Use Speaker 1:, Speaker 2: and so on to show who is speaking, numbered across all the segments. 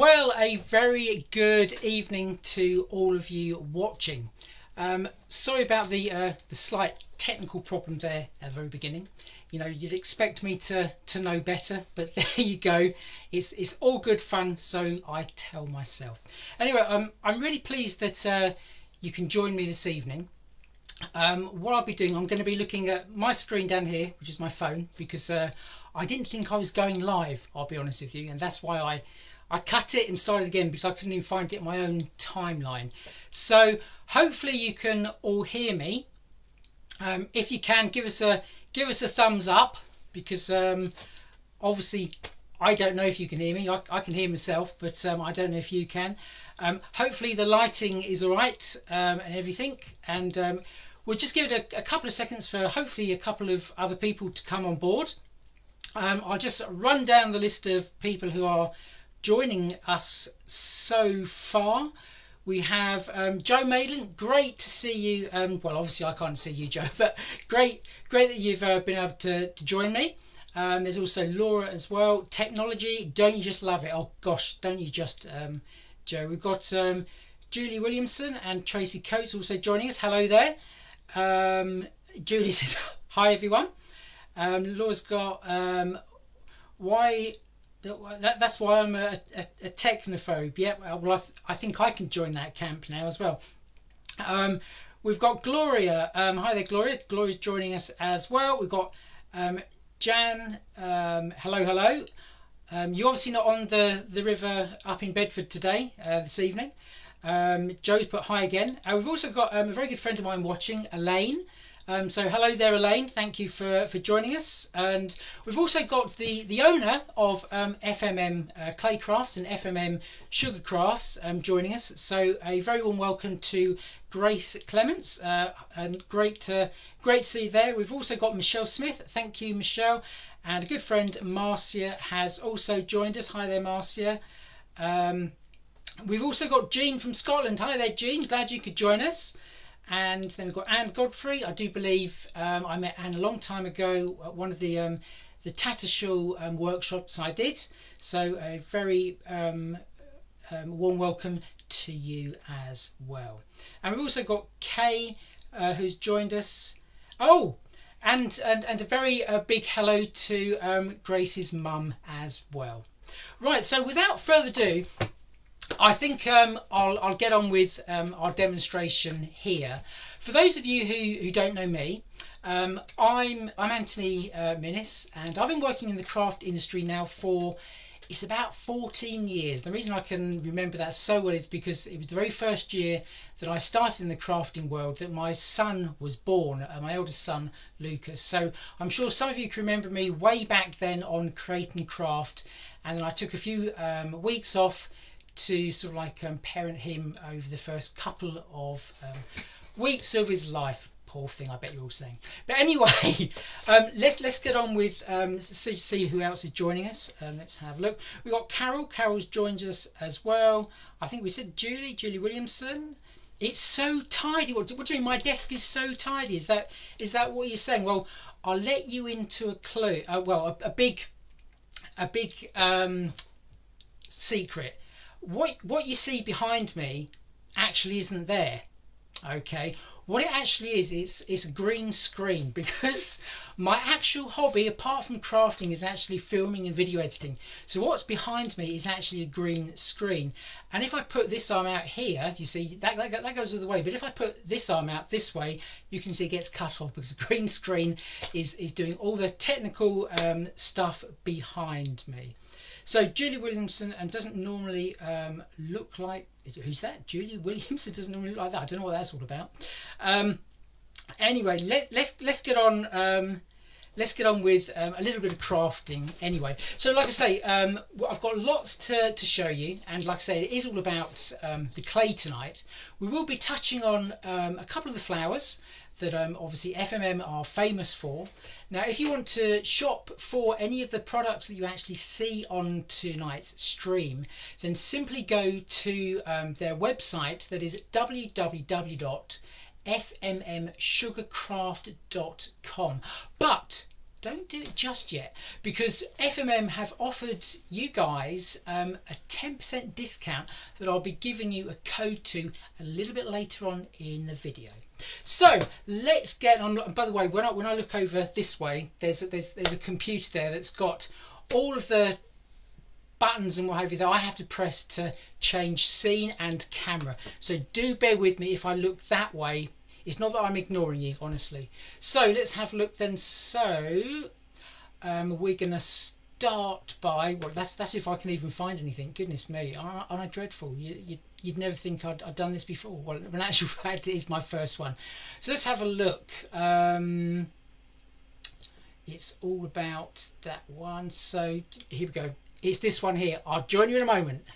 Speaker 1: Well, a very good evening to all of you watching. Sorry about the slight technical problem there at the very beginning. You know, you'd expect me to know better, but there you go. It's all good fun, so I tell myself. Anyway, I'm really pleased that you can join me this evening. What I'll be doing, I'm going to be looking at my screen down here, which is my phone, because I didn't think I was going live, I'll be honest with you, and that's why I cut it and started again, because I couldn't even find it in my own timeline. So hopefully you can all hear me. If you can, give us a thumbs up, because obviously I don't know if you can hear me. I can hear myself, but I don't know if you can. Hopefully the lighting is all right and everything, and we'll just give it a couple of seconds for hopefully a couple of other people to come on board. I'll just run down the list of people who are joining us so far. We have Joe Maitland. Great to see you. Well, obviously I can't see you, Joe, but great that you've been able to join me. There's also Laura as well. Technology, don't you just love it? Oh gosh, don't you just, Joe. We've got Julie Williamson and Tracy Coates also joining us. Hello there. Julie says hi everyone. Laura's got why. That's why I'm a technophobe. Yeah, well, I think I can join that camp now as well. We've got Gloria. Hi there, Gloria. Gloria's joining us as well. We've got Jan. Hello. You're obviously not on the river up in Bedford today, this evening. Joe's put hi again. We've also got a very good friend of mine watching, Elaine. So hello there, Elaine. Thank you for joining us. And we've also got the owner of FMM Clay Crafts and FMM Sugarcrafts joining us. So a very warm welcome to Grace Clements, and great to see you there. We've also got Michelle Smith. Thank you, Michelle. And a good friend, Marcia, has also joined us. Hi there, Marcia. We've also got Jean from Scotland. Hi there, Jean. Glad you could join us. And then we've got Anne Godfrey. I do believe I met Anne a long time ago at one of the Tattershall workshops I did. So a very warm welcome to you as well. And we've also got Kay who's joined us. Oh, and a very big hello to Grace's mum as well. Right, so without further ado, I think I'll get on with our demonstration here. For those of you who don't know me, I'm Anthony Minnis, and I've been working in the craft industry now for it's about 14 years. The reason I can remember that so well is because it was the very first year that I started in the crafting world that my son was born, my eldest son Lucas. So I'm sure some of you can remember me way back then on Create and Craft, and then I took a few weeks off to sort of like parent him over the first couple of weeks of his life. Poor thing, I bet you're all saying. But anyway, let's get on with see who else is joining us. Let's have a look. We've got Carol. Carol's joined us as well. I think we said Julie Williamson. It's so tidy. What do you mean? My desk is so tidy. Is that what you're saying? Well, I'll let you into a clue. Well, a big secret. What you see behind me actually isn't there. Okay, what it actually is, it's a green screen, because my actual hobby apart from crafting is actually filming and video editing. So what's behind me is actually a green screen, and if I put this arm out here, you see that goes all the way, but if I put this arm out this way, you can see it gets cut off, because the green screen is doing all the technical stuff behind me. So Julie Williamson, and doesn't normally look like, who's that? Julie Williamson doesn't normally look like that. I don't know what that's all about. Anyway, let's get on. Let's get on with a little bit of crafting. Anyway, so like I say, I've got lots to show you, and like I say, it is all about the clay tonight. We will be touching on a couple of the flowers that obviously FMM are famous for. Now, if you want to shop for any of the products that you actually see on tonight's stream, then simply go to their website, that is www.fmmsugarcraft.com. But don't do it just yet, because FMM have offered you guys a 10% discount that I'll be giving you a code to a little bit later on in the video. So let's get on. And by the way, when I look over this way, there's a computer there that's got all of the buttons and what have you that I have to press to change scene and camera. So do bear with me if I look that way. It's not that I'm ignoring you, honestly. So let's have a look then. So we're going to start by, well, that's if I can even find anything. Goodness me, aren't I dreadful? You'd never think I'd done this before. Well, in actual fact, it is my first one. So let's have a look. It's all about that one. So here we go. It's this one here. I'll join you in a moment.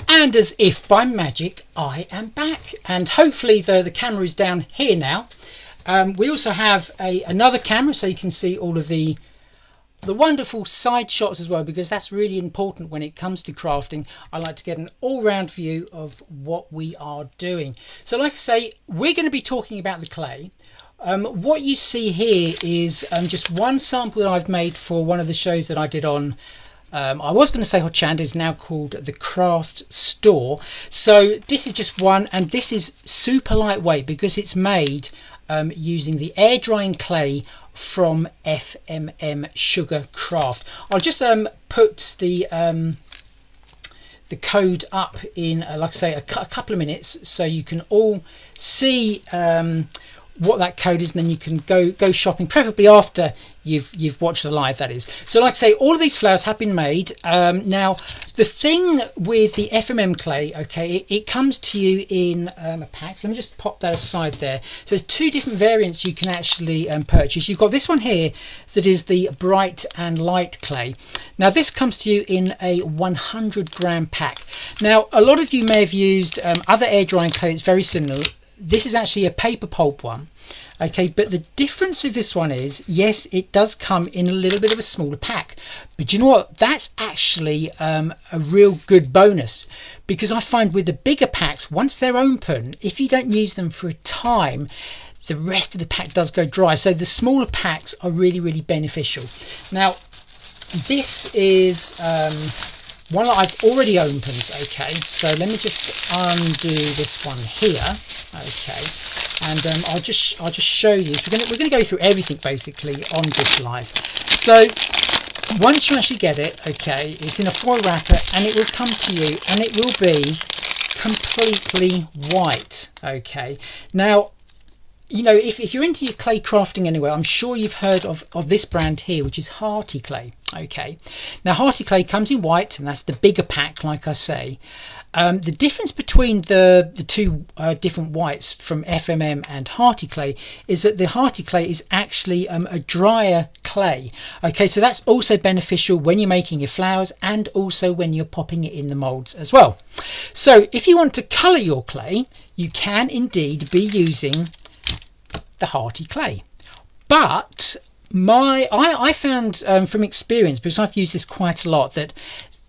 Speaker 1: And as if by magic, I am back, and hopefully the camera is down here now. We also have another camera, so you can see all of the wonderful side shots as well, because that's really important when it comes to crafting. I like to get an all-round view of what we are doing. So like I say, we're going to be talking about the clay. What you see here is just one sample that I've made for one of the shows that I did on I was going to say Hot Chand, is now called the Craft Store. So this is just one, and this is super lightweight because it's made using the air drying clay from FMM Sugarcraft. I'll just put the code up in like I say a couple of minutes, so you can all see what that code is, and then you can go shopping, preferably after you've watched the live, that is. So like I say, all of these flowers have been made. Now the thing with the FMM clay, okay, it comes to you in a pack. So let me just pop that aside there. So there's two different variants you can actually purchase. You've got this one here that is the bright and light clay. Now this comes to you in a 100-gram pack. Now a lot of you may have used other air drying clay that's very similar. This is actually a paper pulp one, okay, but the difference with this one is, yes, it does come in a little bit of a smaller pack, but you know what, that's actually a real good bonus, because I find with the bigger packs, once they're open, if you don't use them for a time, the rest of the pack does go dry. So the smaller packs are really beneficial. Now this is one that I've already opened, okay, so let me just undo this one here, okay, and I'll just show you. So we're gonna go through everything basically on this live. So once you actually get it, okay, it's in a foil wrapper, and it will come to you, and it will be completely white, okay. Now, you know, if you're into your clay crafting anyway, I'm sure you've heard of this brand here, which is Hearty Clay. Okay, now Hearty Clay comes in white, and that's the bigger pack, like I say. The difference between the two different whites from FMM and Hearty Clay is that the Hearty Clay is actually a drier clay. Okay, so that's also beneficial when you're making your flowers, and also when you're popping it in the molds as well. So if you want to colour your clay, you can indeed be using the Hearty Clay, but I found from experience, because I've used this quite a lot, that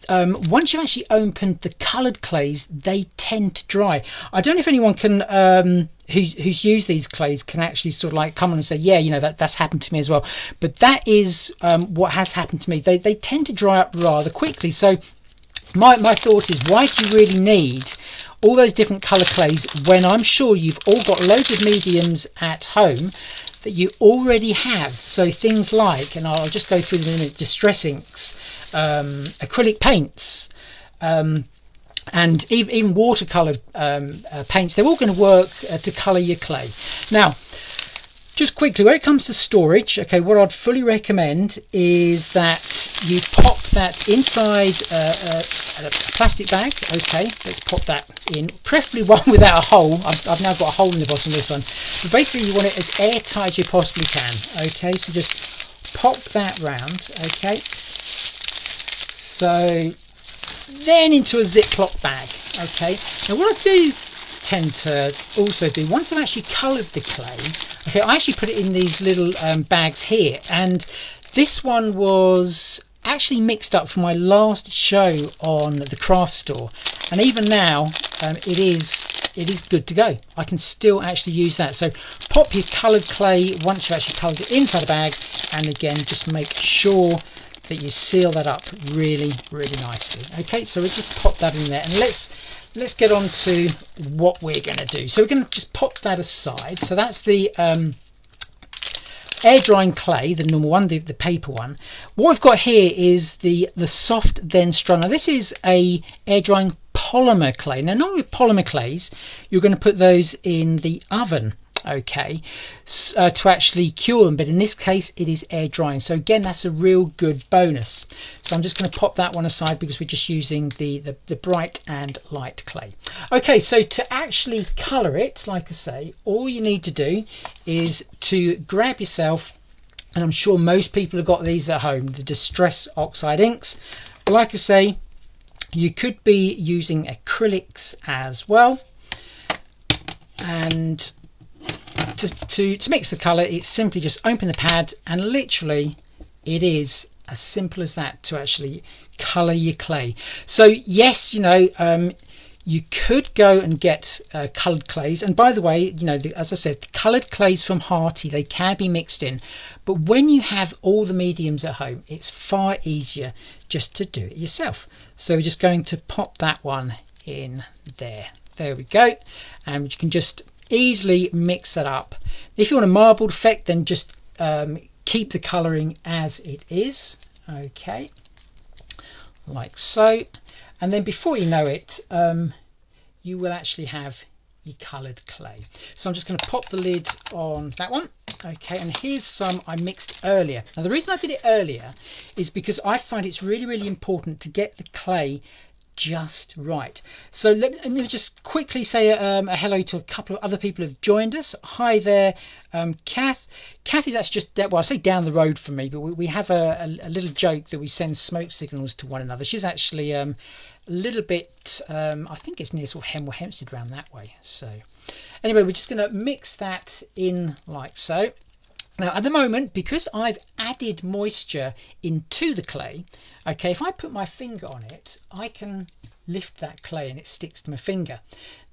Speaker 1: once you actually open the coloured clays, they tend to dry. I don't know if anyone can who's used these clays can actually sort of like come on and say, yeah, you know, that's happened to me as well, but that is what has happened to me. They tend to dry up rather quickly. So my thought is, why do you really need all those different colour clays when I'm sure you've all got loads of mediums at home that you already have? So things like, and I'll just go through them in a minute, distress inks, acrylic paints, and even watercolour paints, they're all going to work to colour your clay. Now just quickly, when it comes to storage, okay, what I'd fully recommend is that you pop that inside a plastic bag. Okay, let's pop that in, preferably one without a hole. I've now got a hole in the bottom of this one, but basically you want it as airtight as you possibly can. Okay, so just pop that round. Okay, so then into a Ziploc bag. Okay, now what I do tend to also do, once I've actually coloured the clay, okay, I actually put it in these little bags here, and this one was actually mixed up for my last show on the craft store, and even now it is good to go. I can still actually use that. So pop your coloured clay once you've actually coloured it inside a bag, and again just make sure that you seal that up really nicely. Okay, so we'll just pop that in there, and let's get on to what we're going to do. So we're going to just pop that aside. So that's the air drying clay, the normal one, the paper one. What we've got here is the soft then strung. Now this is a air drying polymer clay. Now normally with polymer clays you're going to put those in the oven, okay, to actually cure them, but in this case it is air drying, so again that's a real good bonus. So I'm just going to pop that one aside because we're just using the bright and light clay. Okay, so to actually colour it, like I say, all you need to do is to grab yourself, and I'm sure most people have got these at home, the Distress Oxide inks. Like I say, you could be using acrylics as well, and to mix the colour, it's simply just open the pad, and literally it is as simple as that to actually colour your clay. So yes, you know, you could go and get coloured clays, and by the way, you know, as I said, the coloured clays from Hearty, they can be mixed in, but when you have all the mediums at home, it's far easier just to do it yourself. So we're just going to pop that one in there. There we go, and you can just easily mix that up. If you want a marbled effect, then just keep the colouring as it is, okay, like so, and then before you know it, you will actually have your coloured clay. So I'm just going to pop the lid on that one, okay, and here's some I mixed earlier. Now the reason I did it earlier is because I find it's really important to get the clay just right. So let me just quickly say a hello to a couple of other people who've joined us. Hi there, Kath. Kath is actually just, well, I say down the road from me, but we have a little joke that we send smoke signals to one another. She's actually a little bit, I think it's near sort of Hemel Hempstead around that way. So anyway, we're just going to mix that in like so. Now at the moment, because I've added moisture into the clay, okay, if I put my finger on it, I can lift that clay and it sticks to my finger.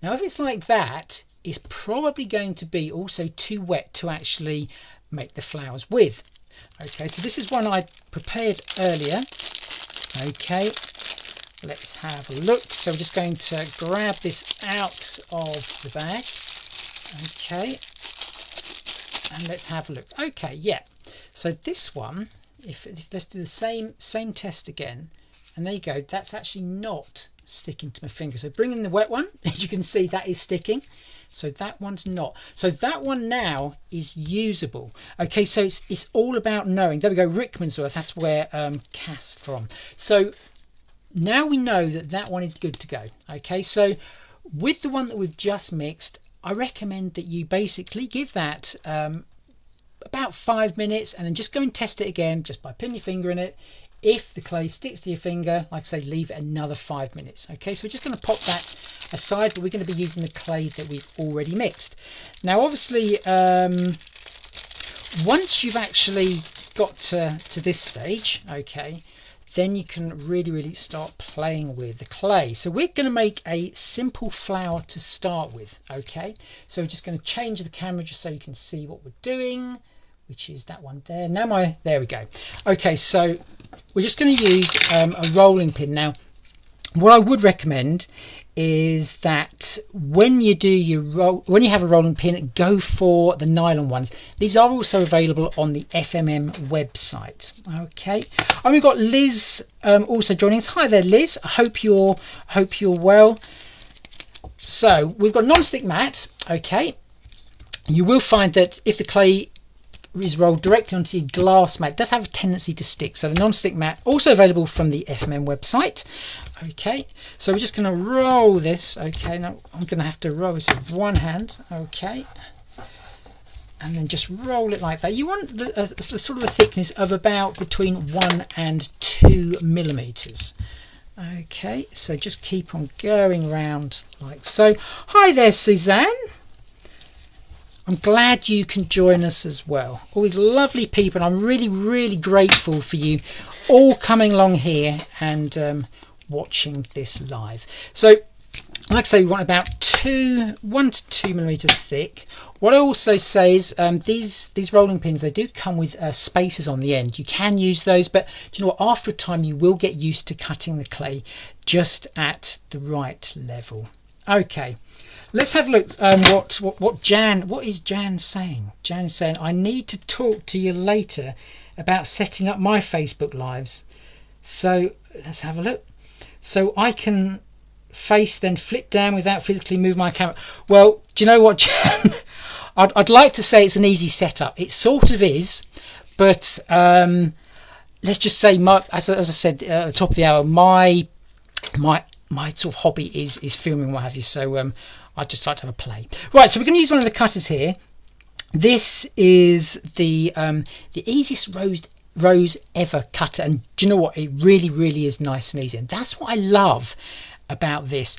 Speaker 1: Now if it's like that, it's probably going to be also too wet to actually make the flowers with. Okay, so this is one I prepared earlier. Okay, let's have a look. So I'm just going to grab this out of the bag. Okay, and let's have a look. Okay, yeah, so this one, if let's do the same test again, and there you go, that's actually not sticking to my finger. So bring in the wet one, as you can see that is sticking, so that one's not. So that one now is usable. Okay, so it's all about knowing. There we go, Rickmansworth, that's where Cass from. So now we know that that one is good to go. Okay, so with the one that we've just mixed, I recommend that you basically give that about 5 minutes, and then just go and test it again just by putting your finger in it. If the clay sticks to your finger, like I say, leave it another 5 minutes. Okay, so we're just going to pop that aside, but we're going to be using the clay that we've already mixed. Now obviously, once you've actually got to this stage, okay, then you can really start playing with the clay. So we're going to make a simple flower to start with. Okay, so we're just going to change the camera just so you can see what we're doing, which is that one there. Now there we go. Okay, so we're just going to use a rolling pin. Now what I would recommend is that when you do when you have a rolling pin, go for the nylon ones. These are also available on the FMM website. Okay, and we've got Liz also joining us. Hi there, Liz. I hope you're well. So we've got a non-stick mat. Okay, you will find that if the clay is rolled directly onto your glass mat, it does have a tendency to stick. So the non-stick mat, also available from the FMM website. Okay, so we're just going to roll this. Okay, now I'm going to have to roll this with one hand. Okay, and then just roll it like that. You want the sort of a thickness of about between 1 and 2 millimeters. Okay, so just keep on going round like so. Hi there, Suzanne. I'm glad you can join us as well. Always lovely people. I'm really grateful for you all coming along here and watching this live. So like I say, we want about 1 to 2 millimeters thick. What I also say is these rolling pins, they do come with spacers on the end. You can use those, but do you know what, after a time you will get used to cutting the clay just at the right level. Okay, let's have a look. What is Jan saying? Jan is saying, I need to talk to you later about setting up my Facebook lives. So let's have a look. So I can face then flip down without physically moving my camera. Well, do you know what, Jan? I'd like to say it's an easy setup. It sort of is, but let's just say, as I said at the top of the hour, my sort of hobby is filming, what have you. So I'd just like to have a play. Right, so we're going to use one of the cutters here. This is the easiest rose ever cutter, and do you know what? It really is nice and easy, and that's what I love about this.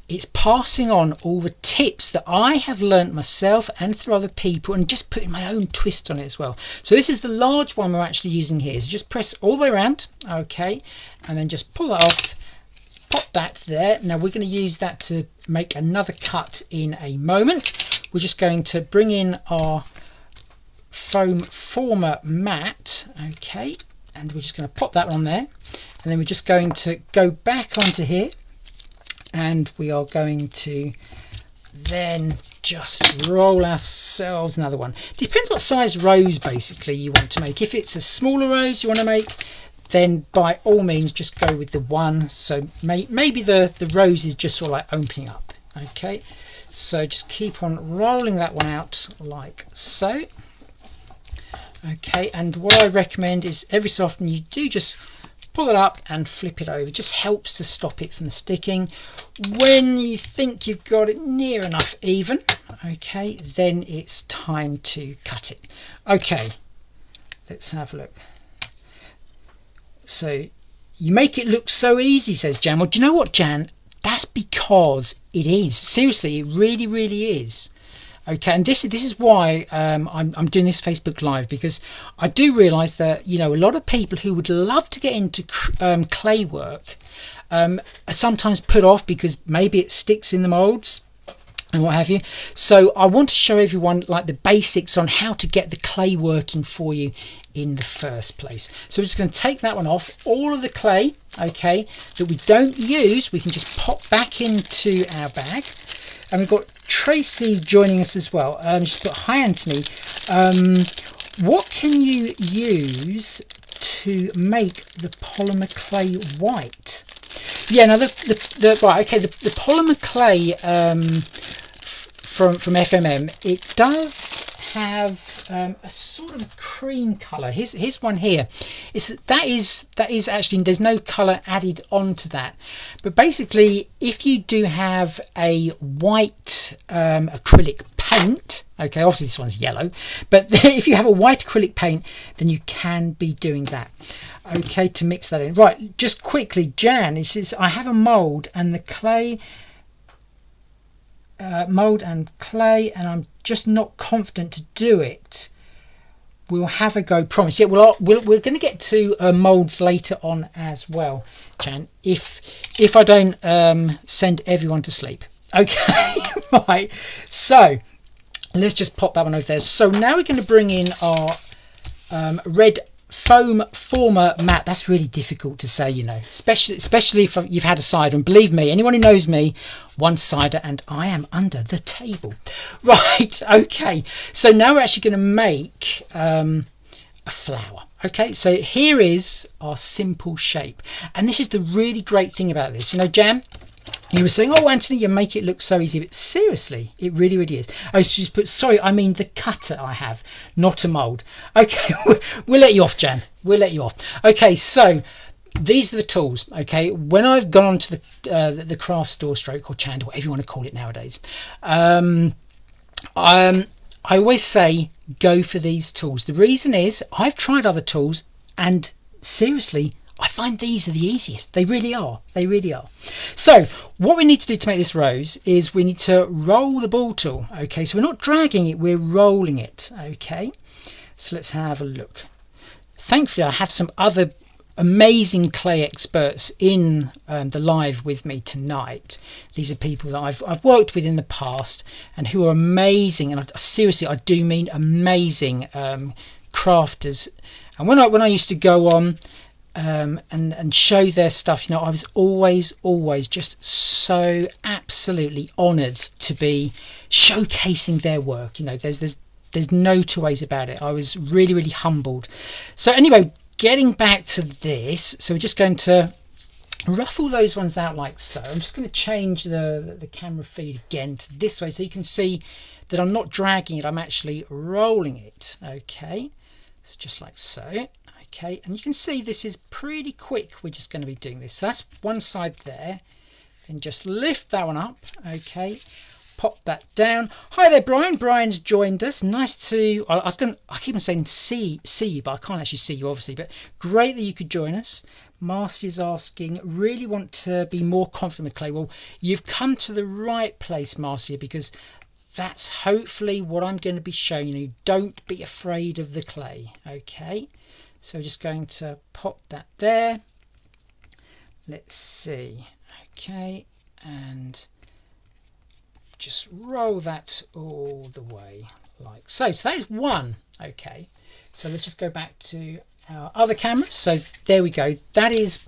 Speaker 1: It's passing on all the tips that I have learnt myself and through other people, and just putting my own twist on it as well. So this is the large one we're actually using here. So just press all the way around, okay, and then just pull that off, pop that there. Now we're going to use that to make another cut in a moment. We're just going to bring in our foam former mat, okay, and we're just going to pop that on there, and then we're just going to go back onto here, and we are going to then just roll ourselves another one. Depends what size rose basically you want to make. If it's a smaller rose you want to make, then by all means just go with the one. So maybe the rose is just sort of like opening up. Okay, so just keep on rolling that one out like so. Okay, and what I recommend is every so often you do just pull it up and flip it over. It just helps to stop it from sticking. When you think you've got it near enough even, okay, then it's time to cut it. Okay, let's have a look. So you make it look so easy, says Jan. Well, do you know what, Jan? That's because it is. Seriously, it really is. Okay, and this is why I'm doing this Facebook Live, because I do realise that, you know, a lot of people who would love to get into clay work are sometimes put off because maybe it sticks in the moulds and what have you. So I want to show everyone like the basics on how to get the clay working for you in the first place. So we're just going to take that one off. All of the clay, okay, that we don't use, we can just pop back into our bag. And we've got Tracy joining us as well. Just put, hi Anthony. What can you use to make the polymer clay white? Yeah, now right, okay, the polymer clay from FMM, it does have a sort of cream colour. Here's one here. That is actually, there's no colour added onto that, but basically if you do have a white acrylic paint, okay, obviously this one's yellow, but if you have a white acrylic paint, then you can be doing that, okay, to mix that in. Right, just quickly, Jan, it says I have a mould and the clay and I'm just not confident to do it. We'll have a go, promise. Yeah, we're going to get to moulds later on as well, Jan, if I don't send everyone to sleep. Okay, right, so let's just pop that one over there. So now we're going to bring in our red foam former mat. That's really difficult to say, you know, especially if you've had a cider, and believe me, anyone who knows me, one cider and I am under the table. Right, okay, so now we're actually going to make a flower. Okay, so here is our simple shape, and this is the really great thing about this, you know, Jan, you were saying, oh Anthony, you make it look so easy, but seriously, it really is. I just put, sorry, I mean the cutter I have, not a mould. Okay, we'll let you off, Jan, we'll let you off. Okay, so these are the tools. Okay, when I've gone on to the craft store stroke or channel, whatever you want to call it nowadays, I always say go for these tools. The reason is I've tried other tools and seriously I find these are the easiest. They really are. They really are. So what we need to do to make this rose is we need to roll the ball tool. Okay, so we're not dragging it, we're rolling it. Okay, so let's have a look. Thankfully I have some other amazing clay experts in the live with me tonight. These are people that I've worked with in the past and who are amazing, and seriously I do mean amazing crafters. And when I used to go on and show their stuff, you know, I was always just so absolutely honoured to be showcasing their work. You know, there's no two ways about it. I was really humbled. So anyway, getting back to this, so we're just going to ruffle those ones out like so. I'm just going to change the camera feed again to this way so you can see that I'm not dragging it, I'm actually rolling it. Okay, it's just like so. Okay, and you can see this is pretty quick. We're just going to be doing this. So that's one side there. Then just lift that one up. Okay, pop that down. Hi there, Brian. Brian's joined us. Nice to. I keep on saying see you, but I can't actually see you obviously. But great that you could join us. Marcy's asking, really want to be more confident with clay. Well, you've come to the right place, Marcia, because that's hopefully what I'm going to be showing you. Don't be afraid of the clay. Okay, so we're just going to pop that there. Let's see. Okay, and just roll that all the way like so. So that is one. Okay, so let's just go back to our other camera. So there we go. That is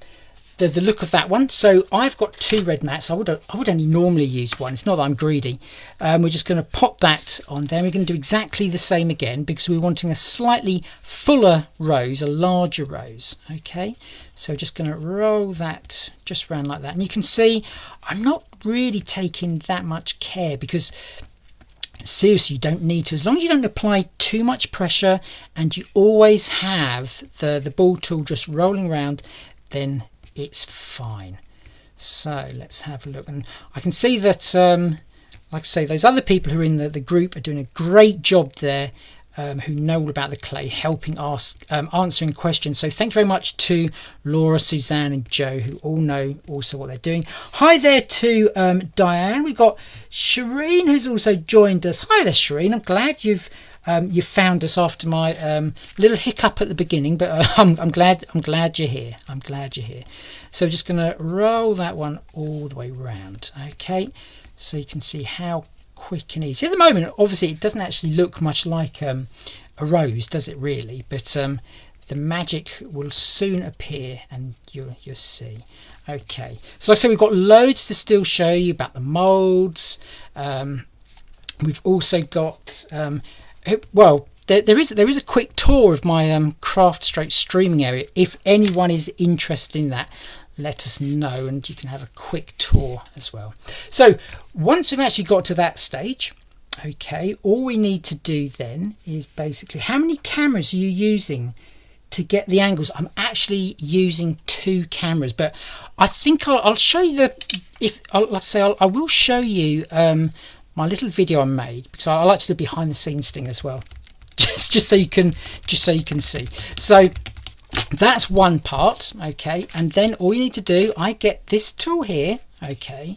Speaker 1: the look of that one. So I've got two red mats. I would only normally use one. It's not that I'm greedy. We're just going to pop that on there. We're going to do exactly the same again because we're wanting a slightly fuller rose, a larger rose. Okay, so just going to roll that just around like that, and you can see I'm not really taking that much care because seriously you don't need to, as long as you don't apply too much pressure and you always have the ball tool just rolling around, then it's fine. So let's have a look, and I can see that like I say, those other people who are in the group are doing a great job there, who know all about the clay, helping answering questions. So thank you very much to Laura, Suzanne and Joe, who all know also what they're doing. Hi there to Diane. We've got Shireen who's also joined us. Hi there, Shireen. I'm glad you've found us after my little hiccup at the beginning, but I'm glad you're here. I'm glad you're here. So we're just going to roll that one all the way round. Okay, so you can see how quick and easy. At the moment, obviously, it doesn't actually look much like a rose, does it really? But the magic will soon appear, and you'll see. Okay, so like I said, we've got loads to still show you about the molds. We've also got well, there is a quick tour of my craft stroke streaming area. If anyone is interested in that, let us know and you can have a quick tour as well. So once we've actually got to that stage, okay, all we need to do then is basically, how many cameras are you using to get the angles? I'm actually using 2 cameras, but I think I'll show you I will show you my little video I made, because I like to do a behind the scenes thing as well, just so you can see. So that's one part. Okay, and then all you need to do, I get this tool here, okay,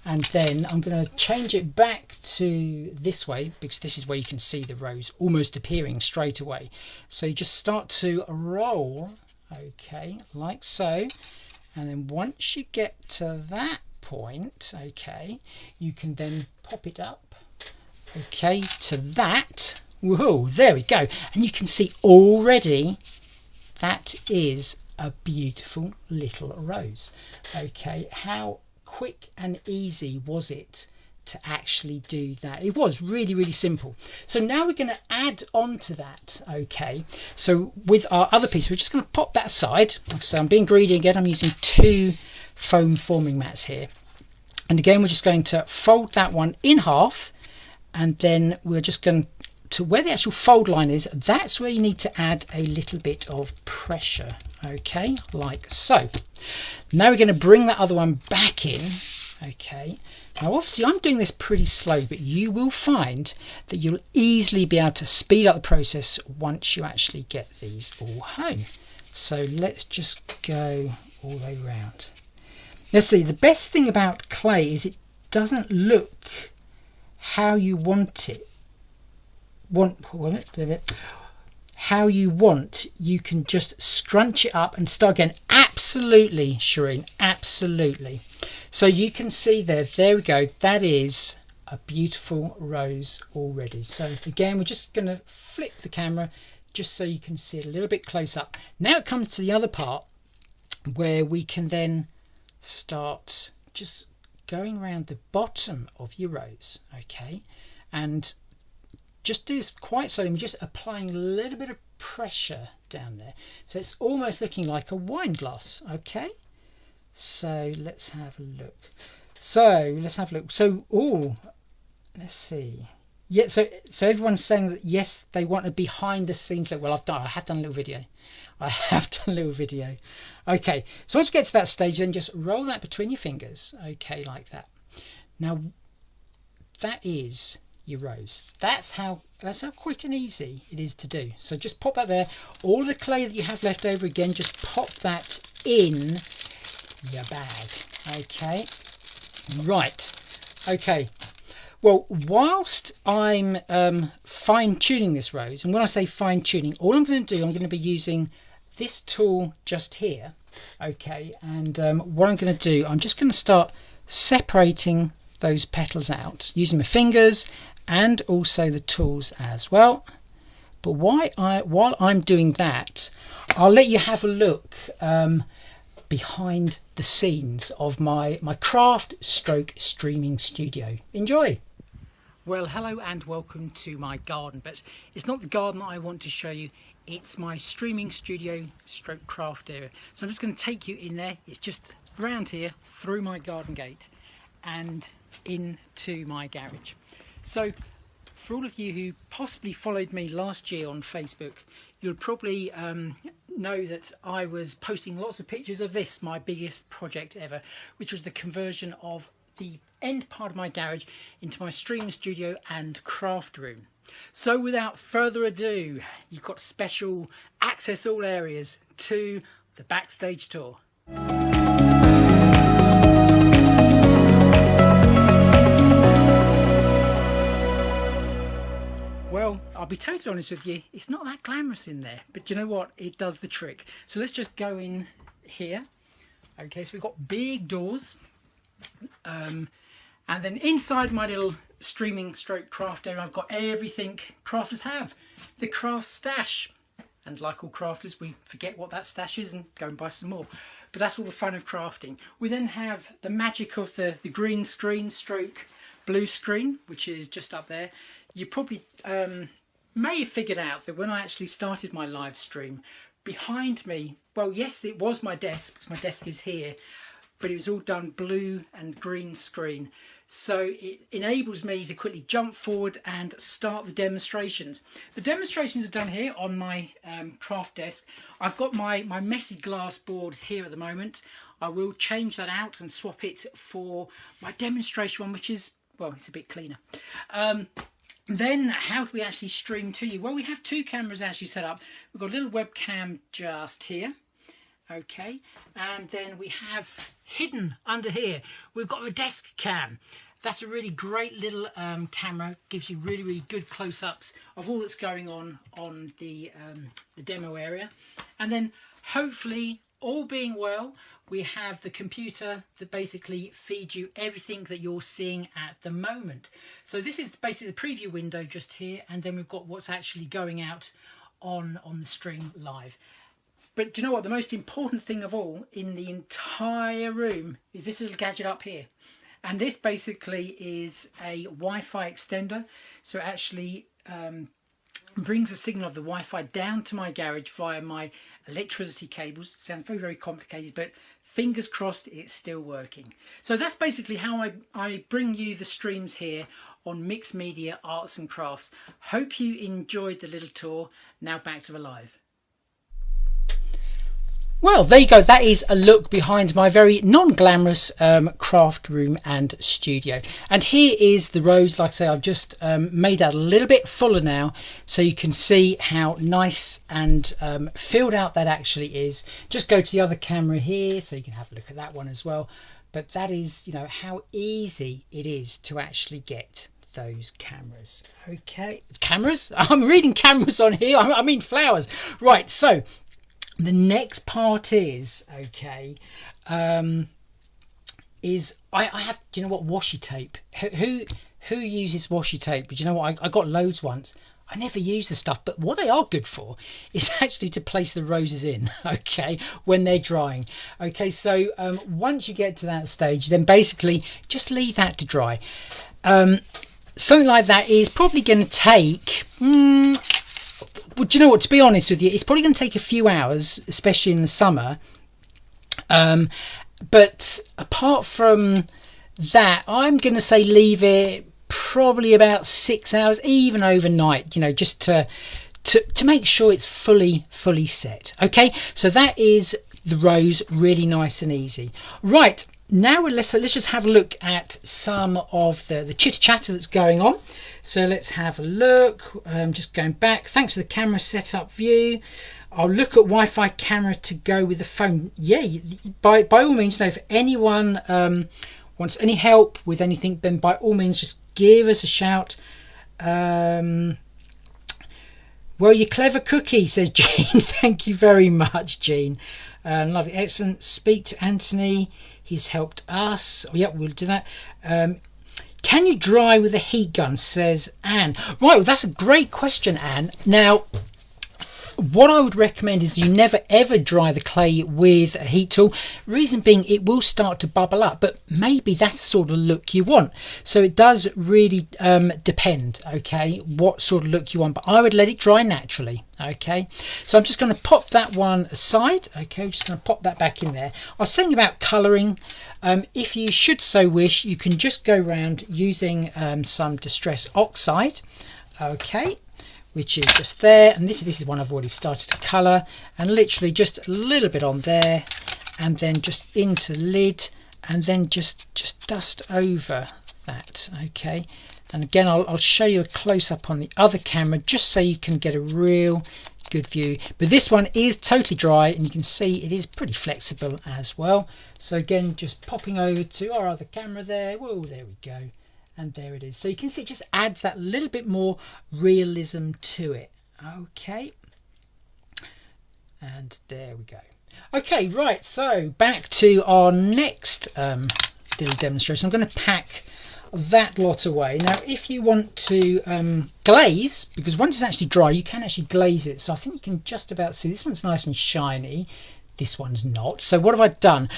Speaker 1: and then I'm going to change it back to this way because this is where you can see the rose almost appearing straight away. So you just start to roll, okay, like so, and then once you get to that point, okay, you can then pop it up, okay, to that. Whoa, there we go, and you can see already that is a beautiful little rose. Okay, how quick and easy was it to actually do that? It was really simple. So now we're going to add on to that. Okay, so with our other piece, we're just going to pop that aside. So I'm being greedy again. I'm using 2 foam forming mats here, and again we're just going to fold that one in half, and then we're just going to where the actual fold line is, that's where you need to add a little bit of pressure, okay, like so. Now we're going to bring that other one back in. Okay, now obviously I'm doing this pretty slow, but you will find that you'll easily be able to speed up the process once you actually get these all home. So let's just go all the way around. Let's see, the best thing about clay is it doesn't look how you want it. How you want, you can just scrunch it up and start again. Absolutely, Shireen, absolutely. So you can see there we go, that is a beautiful rose already. So again, we're just going to flip the camera just so you can see it a little bit close up. Now it comes to the other part where we can then start just going around the bottom of your rose, okay, and just do this quite slowly. I'm just applying a little bit of pressure down there, so it's almost looking like a wine glass. Okay, so let's have a look. So oh, let's see. Yeah, so everyone's saying that yes, they want a behind the scenes look. Well, I have done a little video. Okay, so once we get to that stage, then just roll that between your fingers. Okay, like that. Now that is your rose. That's how quick and easy it is to do. So just pop that there. All the clay that you have left over, again, just pop that in your bag. Okay, right. Okay, well, whilst I'm fine-tuning this rose, and when I say fine-tuning, all I'm going to do, I'm going to be using this tool just here. Okay, and what I'm going to do, I'm just going to start separating those petals out using my fingers and also the tools as well. But while I'm doing that, I'll let you have a look behind the scenes of my craft stroke streaming studio. Enjoy. Well, hello and welcome to my garden, but it's not the garden that I want to show you, it's my streaming studio stroke craft area. So I'm just going to take you in there. It's just round here through my garden gate and into my garage. So for all of you who possibly followed me last year on Facebook, you'll probably know that I was posting lots of pictures of this, my biggest project ever, which was the conversion of the end part of my garage into my streaming studio and craft room. So without further ado, you've got special access all areas to the backstage tour. Well, I'll be totally honest with you, it's not that glamorous in there, but you know what, it does the trick. So let's just go in here. Okay, so we've got big doors, and then inside my little streaming stroke craft area, I've got everything crafters have. The craft stash, and like all crafters, we forget what that stash is and go and buy some more. But that's all the fun of crafting. We then have the magic of the green screen stroke blue screen, which is just up there. You probably may have figured out that when I actually started my live stream, behind me, well, yes, it was my desk, because my desk is here, but it was all done blue and green screen. So it enables me to quickly jump forward and start the demonstrations. The demonstrations are done here on my craft desk. I've got my messy glass board here at the moment. I will change that out and swap it for my demonstration one, which is, well, it's a bit cleaner. Then how do we actually stream to you? Well, we have two cameras actually set up. We've got a little webcam just here. Okay, and then we have hidden under here, we've got a desk cam. That's a really great little camera, gives you really good close-ups of all that's going on the demo area. And then hopefully, all being well, we have the computer that basically feeds you everything that you're seeing at the moment. So this is basically the preview window just here, and then we've got what's actually going out on the stream live. But do you know what? The most important thing of all in the entire room is this little gadget up here. And this basically is a Wi-Fi extender. So it actually brings the signal of the Wi-Fi down to my garage via my electricity cables. It sounds very complicated, but fingers crossed it's still working. So that's basically how I bring you the streams here on Mixed Media Arts and Crafts. Hope you enjoyed the little tour. Now back to the live. Well, there you go. That is a look behind my very non-glamorous craft room and studio. And here is the rose. Like I say, I've just made that a little bit fuller now, so you can see how nice and filled out that actually is. Just go to the other camera here, so you can have a look at that one as well. But that is, you know, how easy it is to actually get those cameras. Okay, cameras? I'm reading cameras on here. I mean flowers. Right, so the next part is is I have, do you know what, washi tape. Who uses washi tape? But you know what, I got loads once. I never use the stuff, but what they are good for is actually to place the roses in, okay, when they're drying. Okay, so once you get to that stage, then basically just leave that to dry. Something like that is probably going to take well, do you know what, to be honest with you, it's probably going to take a few hours, especially in the summer. But apart from that, I'm going to say leave it probably about 6 hours, even overnight, you know, just to make sure it's fully set. Okay, so that is the rose, really nice and easy. Right, now let's just have a look at some of the chitter chatter that's going on. So let's have a look. Just going back, thanks for the camera setup view. I'll look at Wi-Fi camera to go with the phone. Yeah, by all means, if anyone wants any help with anything, then by all means just give us a shout. Well, you clever cookie, says Jean. Thank you very much, Jean. Lovely, excellent. Speak to Anthony, he's helped us. Oh, yeah, we'll do that. Can you dry with a heat gun, says Anne. Right, well, that's a great question, Anne. Now, what I would recommend is you never ever dry the clay with a heat tool. Reason being, it will start to bubble up, but maybe that's the sort of look you want. So it does really depend, okay, what sort of look you want, but I would let it dry naturally. Okay, so I'm just going to pop that one aside. Okay, I'm just going to pop that back in there. I was thinking about colouring. If you should so wish, you can just go around using some Distress Oxide, okay, which is just there, and this is one I've already started to colour, and literally just a little bit on there, and then just into the lid, and then just dust over that. Okay, and again I'll show you a close-up on the other camera just so you can get a real good view, but this one is totally dry and you can see it is pretty flexible as well. So again, just popping over to our other camera there. Whoa, there we go, and there it is. So you can see it just adds that little bit more realism to it. Okay, and there we go. Okay, right, so back to our next little demonstration. I'm going to pack that lot away. Now if you want to glaze, because once it's actually dry you can actually glaze it, so I think you can just about see this one's nice and shiny, this one's not. So what have I done?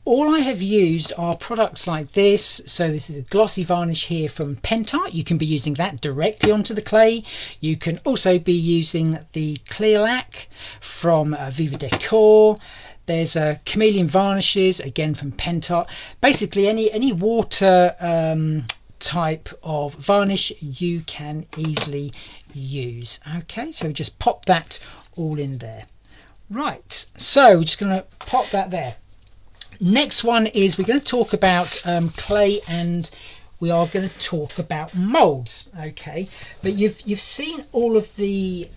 Speaker 1: All I have used are products like this. So this is a glossy varnish here from Pentart. You can be using that directly onto the clay. You can also be using the clear lac from Viva Decor. There's chameleon varnishes, again from Pentart. Basically any water type of varnish you can easily use. Okay, so just pop that all in there. Right, so we're just going to pop that there. Next one is we're going to talk about clay, and we are going to talk about molds. Okay, but you've seen all of the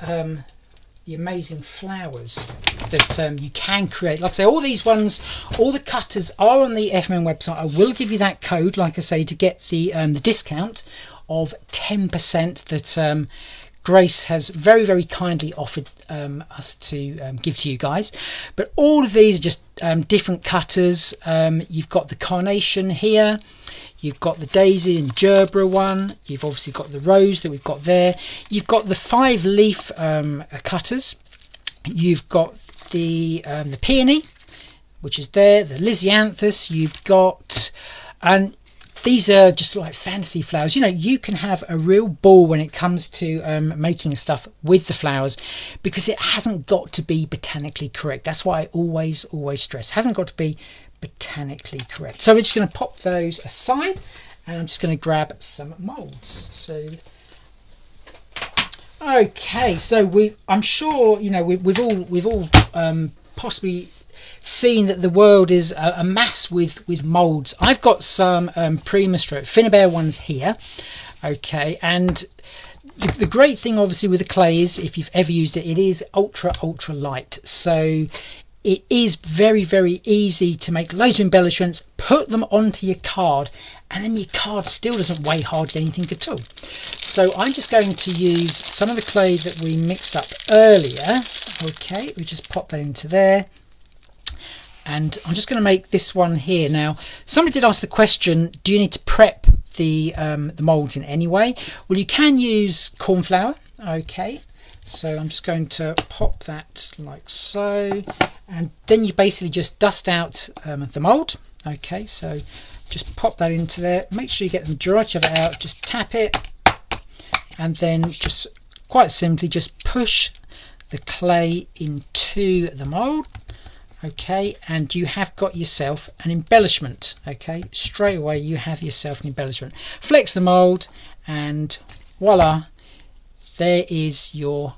Speaker 1: amazing flowers that you can create. Like I say, all these ones, all the cutters are on the FMM website. I will give you that code, like I say, to get the discount of 10% that Grace has very, very kindly offered us to give to you guys. But all of these are just different cutters. You've got the carnation here, you've got the daisy and gerbera one, you've obviously got the rose that we've got there, you've got the 5-leaf cutters, you've got the peony, which is there, the lisianthus you've got, and these are just like fantasy flowers. You know, you can have a real ball when it comes to making stuff with the flowers, because it hasn't got to be botanically correct. That's why I always stress, hasn't got to be botanically correct. So we're just going to pop those aside, and I'm just going to grab some molds. So okay, so I'm sure, you know, we've all possibly seeing that the world is a mass with moulds. I've got some Premastroke Finnabair ones here. Okay, and the great thing obviously with the clay is, if you've ever used it, it is ultra light, so it is very easy to make loads of embellishments, put them onto your card, and then your card still doesn't weigh hardly anything at all. So I'm just going to use some of the clay that we mixed up earlier. Okay, we just pop that into there, and I'm just going to make this one here. Now, somebody did ask the question, do you need to prep the moulds in any way? Well, you can use corn flour. Okay, so I'm just going to pop that like so, and then you basically just dust out the mould. Okay, so just pop that into there, make sure you get the majority of it out, just tap it, and then just quite simply just push the clay into the mould. Okay, and you have got yourself an embellishment. Okay, straight away you have yourself an embellishment. Flex the mould, and voila, there is your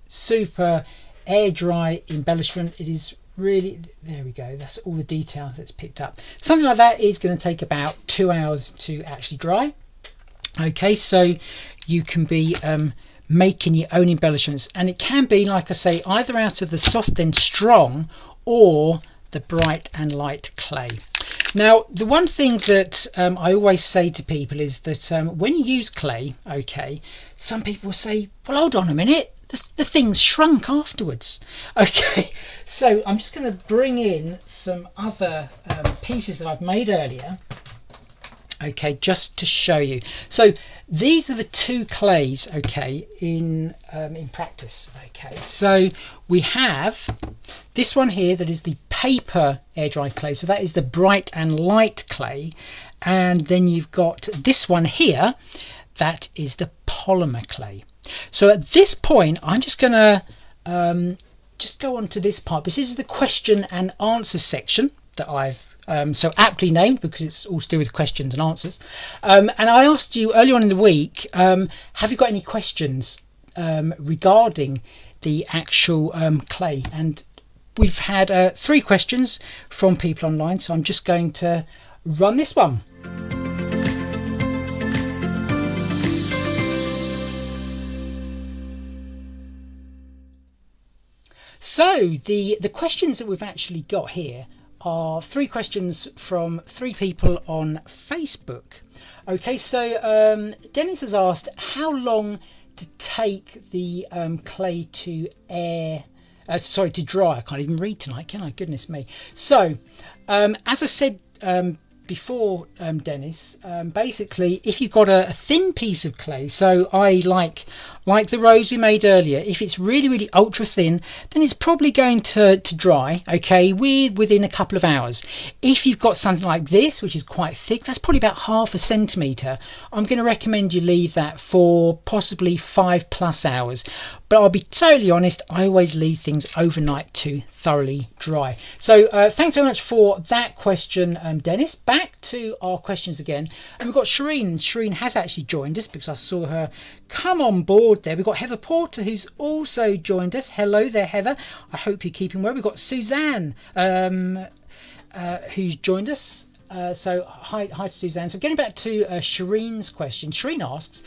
Speaker 1: super air dry embellishment. It is really, there we go, that's all the detail that's picked up. Something like that is going to take about 2 hours to actually dry. Okay, so you can be making your own embellishments, and it can be, like I say, either out of the soft and strong or the bright and light clay. Now, the one thing that I always say to people is that when you use clay, okay, some people say, well, hold on a minute, the thing's shrunk afterwards. Okay, so I'm just going to bring in some other pieces that I've made earlier. Okay, just to show you. So these are the two clays, okay, in practice. Okay, so we have this one here that is the paper air dry clay, so that is the bright and light clay, and then you've got this one here that is the polymer clay. So at this point I'm just going to just go on to this part. This is the question and answer section that I've so aptly named, because it's all to do with questions and answers. And I asked you earlier on in the week, have you got any questions regarding the actual clay? And we've had 3 questions from people online, so I'm just going to run this one. So the questions that we've actually got here are 3 questions from 3 people on Facebook. Okay, so Dennis has asked how long to take the clay to to dry. I can't even read tonight, can I? Goodness me. So as I said before, Dennis, basically if you've got a thin piece of clay, so I like the rose we made earlier, if it's really ultra thin, then it's probably going to dry, okay, within a couple of hours. If you've got something like this, which is quite thick, that's probably about ½ centimetre, I'm going to recommend you leave that for possibly 5+ hours. But I'll be totally honest, I always leave things overnight to thoroughly dry. So thanks very much for that question, Dennis. Back to our questions again, and we've got Shireen. Shireen has actually joined us because I saw her come on board there. We've got Heather Porter, who's also joined us. Hello there, Heather. I hope you're keeping well. We've got Suzanne, who's joined us. So hi to Suzanne. So getting back to Shireen's question, Shireen asks,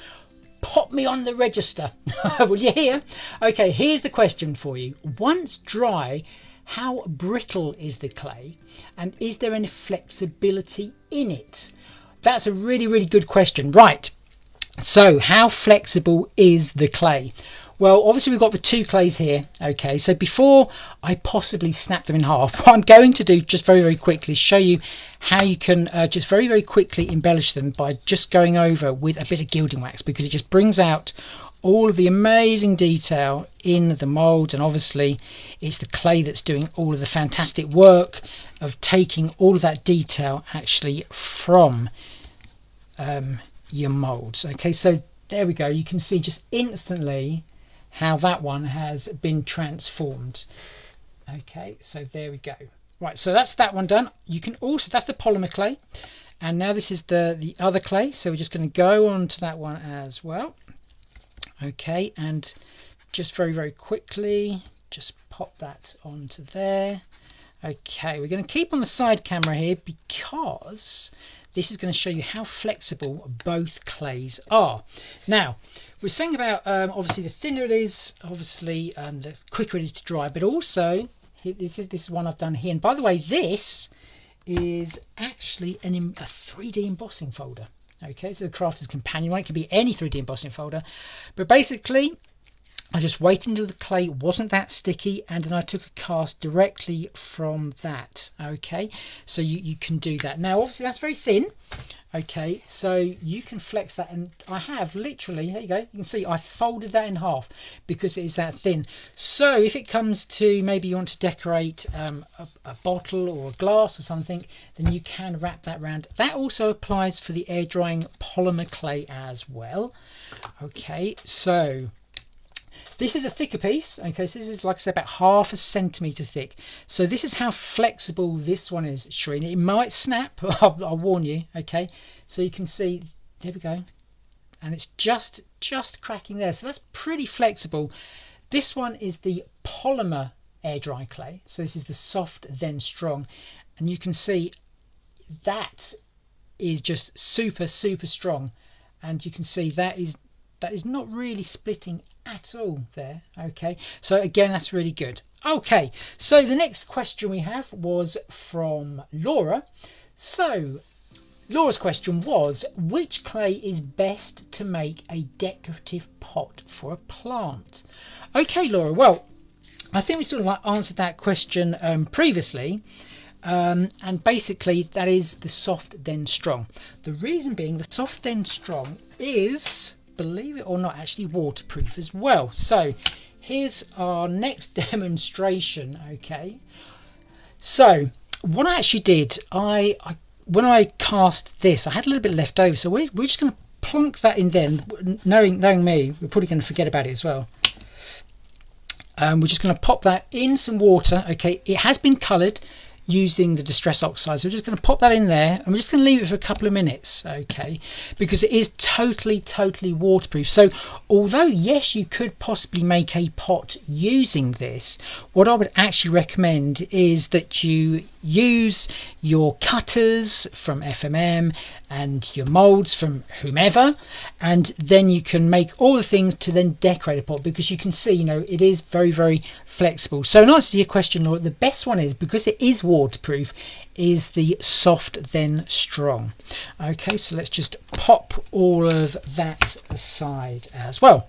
Speaker 1: pop me on the register. Will you hear? Okay, here's the question for you. Once dry, how brittle is the clay, and is there any flexibility in it? That's a really good question. Right, so how flexible is the clay? Well, obviously we've got the 2 clays here. Okay, so before I possibly snap them in half, what I'm going to do just very quickly is show you how you can just very quickly embellish them by just going over with a bit of gilding wax, because it just brings out all of the amazing detail in the mould, and obviously it's the clay that's doing all of the fantastic work of taking all of that detail actually from your moulds. Okay, so there we go, you can see just instantly how that one has been transformed. Okay, so there we go. Right, so that's that one done. You can also, that's the polymer clay, and now this is the other clay, so we're just going to go on to that one as well. Okay, and just very quickly just pop that onto there. Okay, we're going to keep on the side camera here because this is going to show you how flexible both clays are. Now, we're saying about obviously the thinner it is, obviously the quicker it is to dry, but also this is one I've done here. And by the way, this is actually a 3D embossing folder. Okay, this is a Crafter's Companion one. It can be any 3D embossing folder, but basically I just waited until the clay wasn't that sticky, and then I took a cast directly from that. Okay, so you can do that. Now obviously that's very thin. Okay, so you can flex that, and I have literally, there you go, you can see I folded that in half because it is that thin. So if it comes to maybe you want to decorate a bottle or a glass or something, then you can wrap that around. That also applies for the air drying polymer clay as well. Okay, so this is a thicker piece. Okay, so this is, like I said, about 1/2 centimetre thick. So this is how flexible this one is, Shreen. It might snap, I'll warn you. Okay, so you can see, there we go, and it's just cracking there. So that's pretty flexible. This one is the polymer air dry clay. So this is the soft then strong, and you can see that is just super strong, and you can see that is not really splitting at all there. Okay, so again, that's really good. Okay, so the next question we have was from Laura. So Laura's question was, which clay is best to make a decorative pot for a plant? Okay, Laura, well, I think we sort of like answered that question previously. And basically that is the soft then strong. The reason being the soft then strong is, believe it or not, actually waterproof as well. So here's our next demonstration. Okay, so what I actually did, when I cast this, I had a little bit left over, so we're just going to plonk that in there. Knowing me, we're probably going to forget about it as well. We're just going to pop that in some water. Okay, it has been coloured using the distress oxide, so we're just going to pop that in there, and we're just going to leave it for a couple of minutes. Okay, because it is totally waterproof. So although yes, you could possibly make a pot using this, what I would actually recommend is that you use your cutters from FMM and your molds from whomever, and then you can make all the things to then decorate a pot, because you can see, you know, it is very flexible. So in answer to your question, Laura, the best one is, because it is waterproof, is the soft then strong. Okay, so let's just pop all of that aside as well.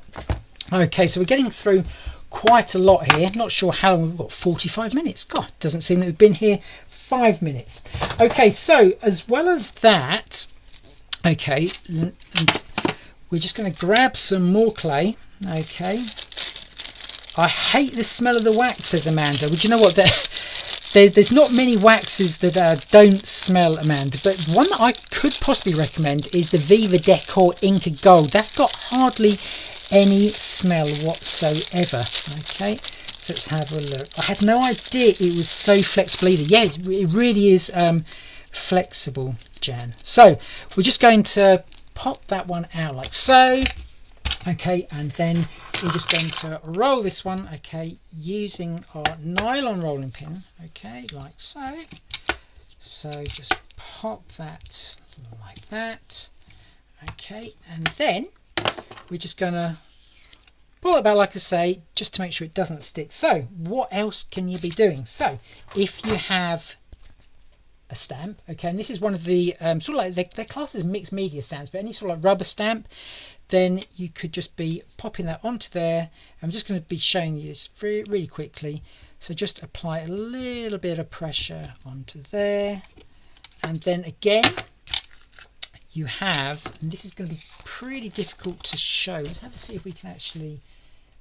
Speaker 1: Okay, so we're getting through quite a lot here. Not sure how long we've got. 45 minutes. God, doesn't seem that we've been here 5 minutes. Okay, so as well as that, okay, we're just going to grab some more clay. Okay, I hate the smell of the wax, says Amanda. Would you know what? There's not many waxes that don't smell, Amanda, but one that I could possibly recommend is the Viva Decor Inca Gold. That's got hardly any smell whatsoever. Okay, so let's have a look. I had no idea it was so flexible either. Yeah, it really is flexible, Jan. So we're just going to pop that one out like so. Okay, and then we're just going to roll this one, okay, using our nylon rolling pin, okay, like so. So just pop that like that, okay, and then we're just going to pull it back, like I say, just to make sure it doesn't stick. So what else can you be doing? So if you have a stamp, okay, and this is one of the sort of like they're classed as mixed media stamps, but any sort of like rubber stamp, then you could just be popping that onto there. I'm just going to be showing you this really quickly. So just apply a little bit of pressure onto there, and then again you have, and this is going to be pretty difficult to show. Let's have a see if we can actually,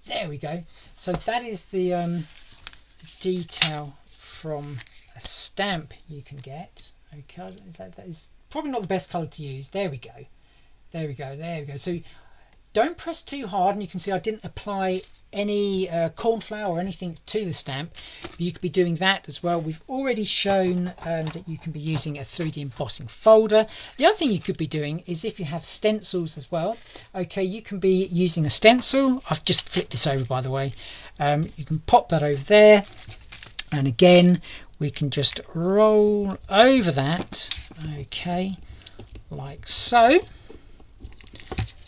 Speaker 1: there we go. So that is the detail from a stamp you can get. Okay, that is probably not the best colour to use. There we go. There we go. So don't press too hard, and you can see I didn't apply any cornflour or anything to the stamp. But you could be doing that as well. We've already shown that you can be using a 3D embossing folder. The other thing you could be doing is if you have stencils as well. Okay, you can be using a stencil. I've just flipped this over, by the way. You can pop that over there, and again we can just roll over that, okay, like so,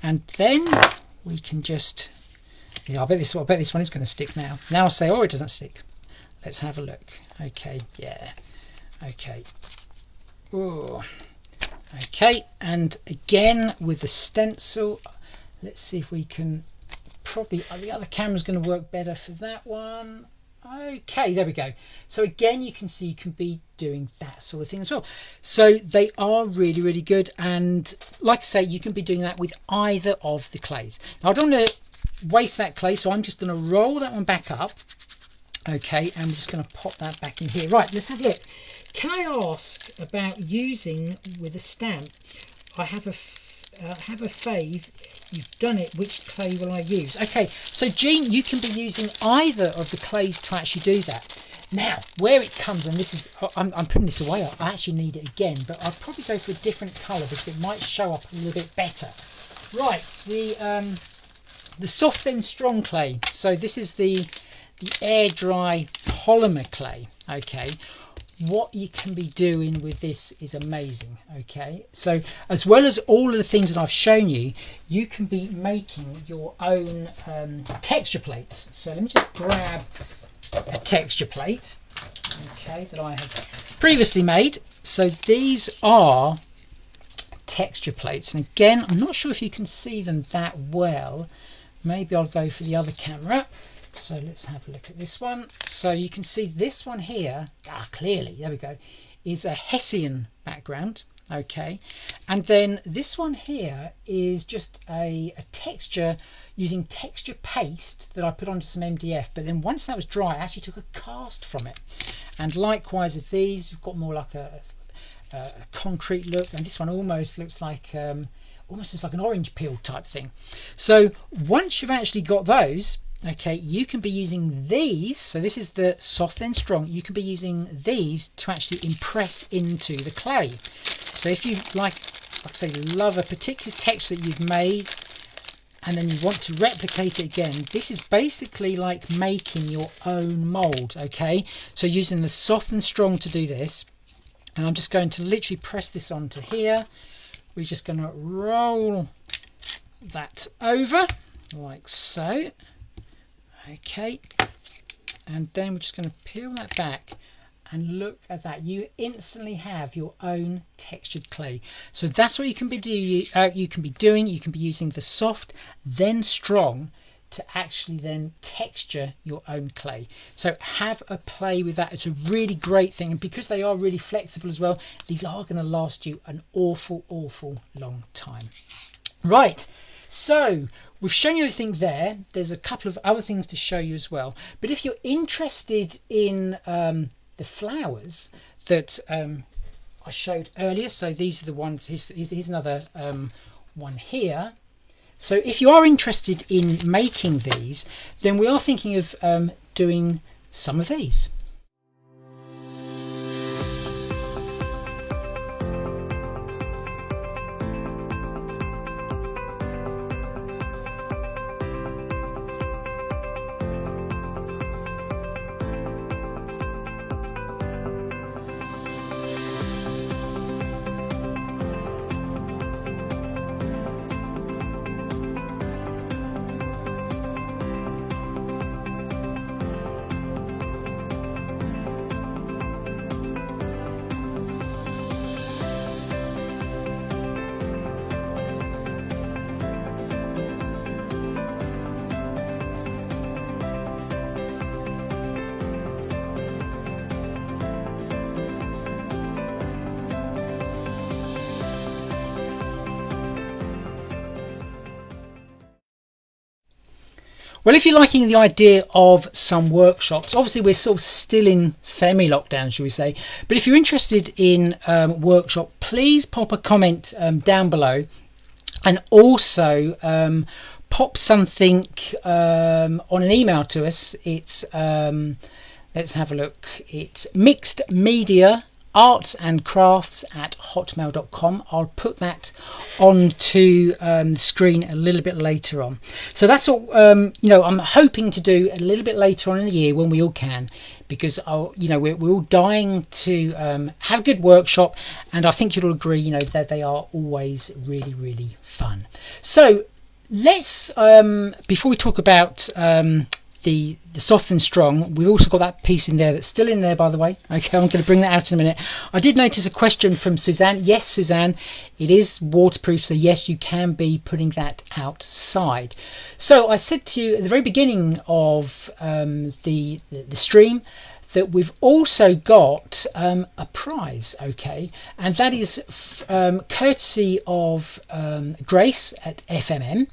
Speaker 1: and then we can just, yeah, I bet this one is going to stick now. Now I'll say, oh, it doesn't stick. Let's have a look. Okay, yeah, okay. Ooh. Okay, and again with the stencil, let's see if we can, probably the other camera's going to work better for that one. Okay, there we go. So again, you can see you can be doing that sort of thing as well. So they are really, really good, and like I say, you can be doing that with either of the clays. Now I don't want to waste that clay, so I'm just going to roll that one back up. Okay, and we're just going to pop that back in here. Right, let's have a look. Can I ask about using with a stamp? I have a fave. You've done it. Which clay will I use? Okay, so Jean, you can be using either of the clays to actually do that. Now, where it comes, and this is, I'm putting this away. I actually need it again, but I'll probably go for a different colour because it might show up a little bit better. Right, the soft then strong clay. So this is the air dry polymer clay. Okay, what you can be doing with this is amazing. Okay, so as well as all of the things that I've shown you, you can be making your own texture plates. So let me just grab a texture plate, okay, that I have previously made. So these are texture plates, and again, I'm not sure if you can see them that well. Maybe I'll go for the other camera. So let's have a look at this one. So you can see this one here, clearly, there we go, is a Hessian background. Okay, and then this one here is just a texture using texture paste that I put onto some MDF, but then once that was dry I actually took a cast from it. And likewise of these, you've got more like a concrete look, and this one almost looks like almost is like an orange peel type thing. So once you've actually got those, okay, you can be using these. So this is the soft and strong. You can be using these to actually impress into the clay. So if you like I say, love a particular texture that you've made and then you want to replicate it again, this is basically like making your own mold. Okay, so using the soft and strong to do this, and I'm just going to literally press this onto here. We're just going to roll that over like so. Okay, and then we're just going to peel that back, and look at that, you instantly have your own textured clay. So that's what you can be doing. You can be using the soft then strong to actually then texture your own clay. So have a play with that. It's a really great thing, and because they are really flexible as well, these are going to last you an awful long time. Right, so we've shown you everything there. There's a couple of other things to show you as well, but if you're interested in the flowers that I showed earlier, so these are the ones, here's another one here. So if you are interested in making these, then we are thinking of doing some of these. Well, if you're liking the idea of some workshops, obviously we're sort of still in semi-lockdown, shall we say, but if you're interested in workshop, please pop a comment down below, and also pop something on an email to us. It's let's have a look, it's mixedmedia artsandcrafts@hotmail.com. I'll put that onto the screen a little bit later on. So that's what I'm hoping to do a little bit later on in the year when we all can, because we're all dying to have a good workshop, and I think you'll agree that they are always really, really fun. So let's before we talk about the soft and strong, we've also got that piece in there that's still in there, by the way. Okay, I'm going to bring that out in a minute. I did notice a question from Suzanne. Yes, Suzanne, it is waterproof, so yes, you can be putting that outside. So I said to you at the very beginning of the stream that we've also got a prize, okay, and that is courtesy of Grace at FMM.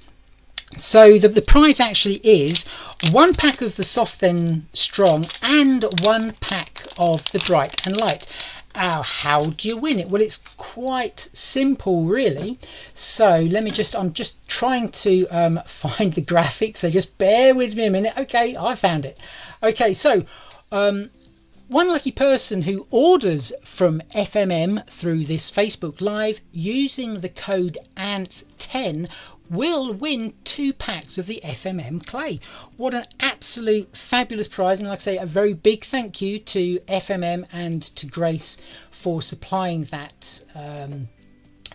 Speaker 1: So the prize actually is 1 pack of the Soft Then Strong and 1 pack of the Bright and Light. How do you win it? Well, it's quite simple, really. So I'm just trying to find the graphic, so just bear with me a minute. Okay, I found it. Okay, so one lucky person who orders from FMM through this Facebook Live using the code ANTS10 will win 2 packs of the FMM clay. What an absolute fabulous prize, and like I say, a very big thank you to FMM and to Grace for supplying that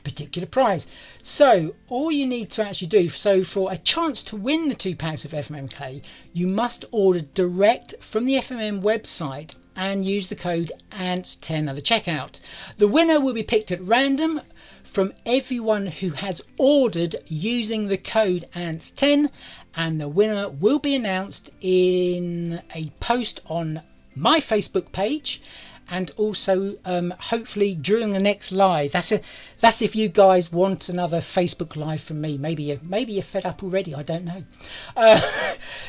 Speaker 1: particular prize. So all you need to actually do, so for a chance to win the 2 packs of FMM clay, you must order direct from the FMM website and use the code ANTS10 at the checkout. The winner will be picked at random from everyone who has ordered using the code ANTS10, and the winner will be announced in a post on my Facebook page, and also hopefully during the next live. That's if you guys want another Facebook Live from me. Maybe you're fed up already, I don't know.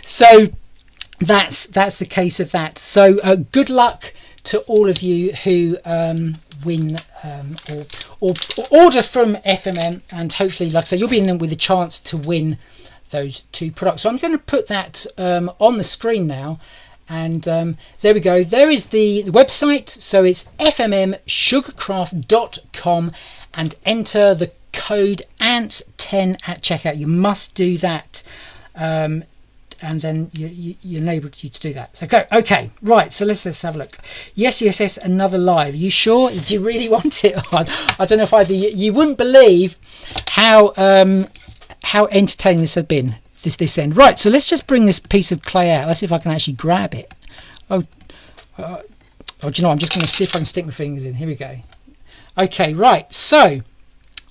Speaker 1: So that's the case of that. So good luck to all of you who win or order from FMM, and hopefully, like I say, you'll be in them with a chance to win those 2 products. So I'm going to put that on the screen now, and there we go. There is the website. So it's fmmsugarcraft.com, and enter the code ANTS10 at checkout. You must do that, and then you enabled you to do that. So go. Okay, right, so let's have a look. Yes, another live. Are you sure? Do you really want it? I don't know if you wouldn't believe how entertaining this has been, this end. Right, so let's just bring this piece of clay out. Let's see if I can actually grab it. Do you know what? I'm just going to see if I can stick my fingers in. Here we go. Okay, right, so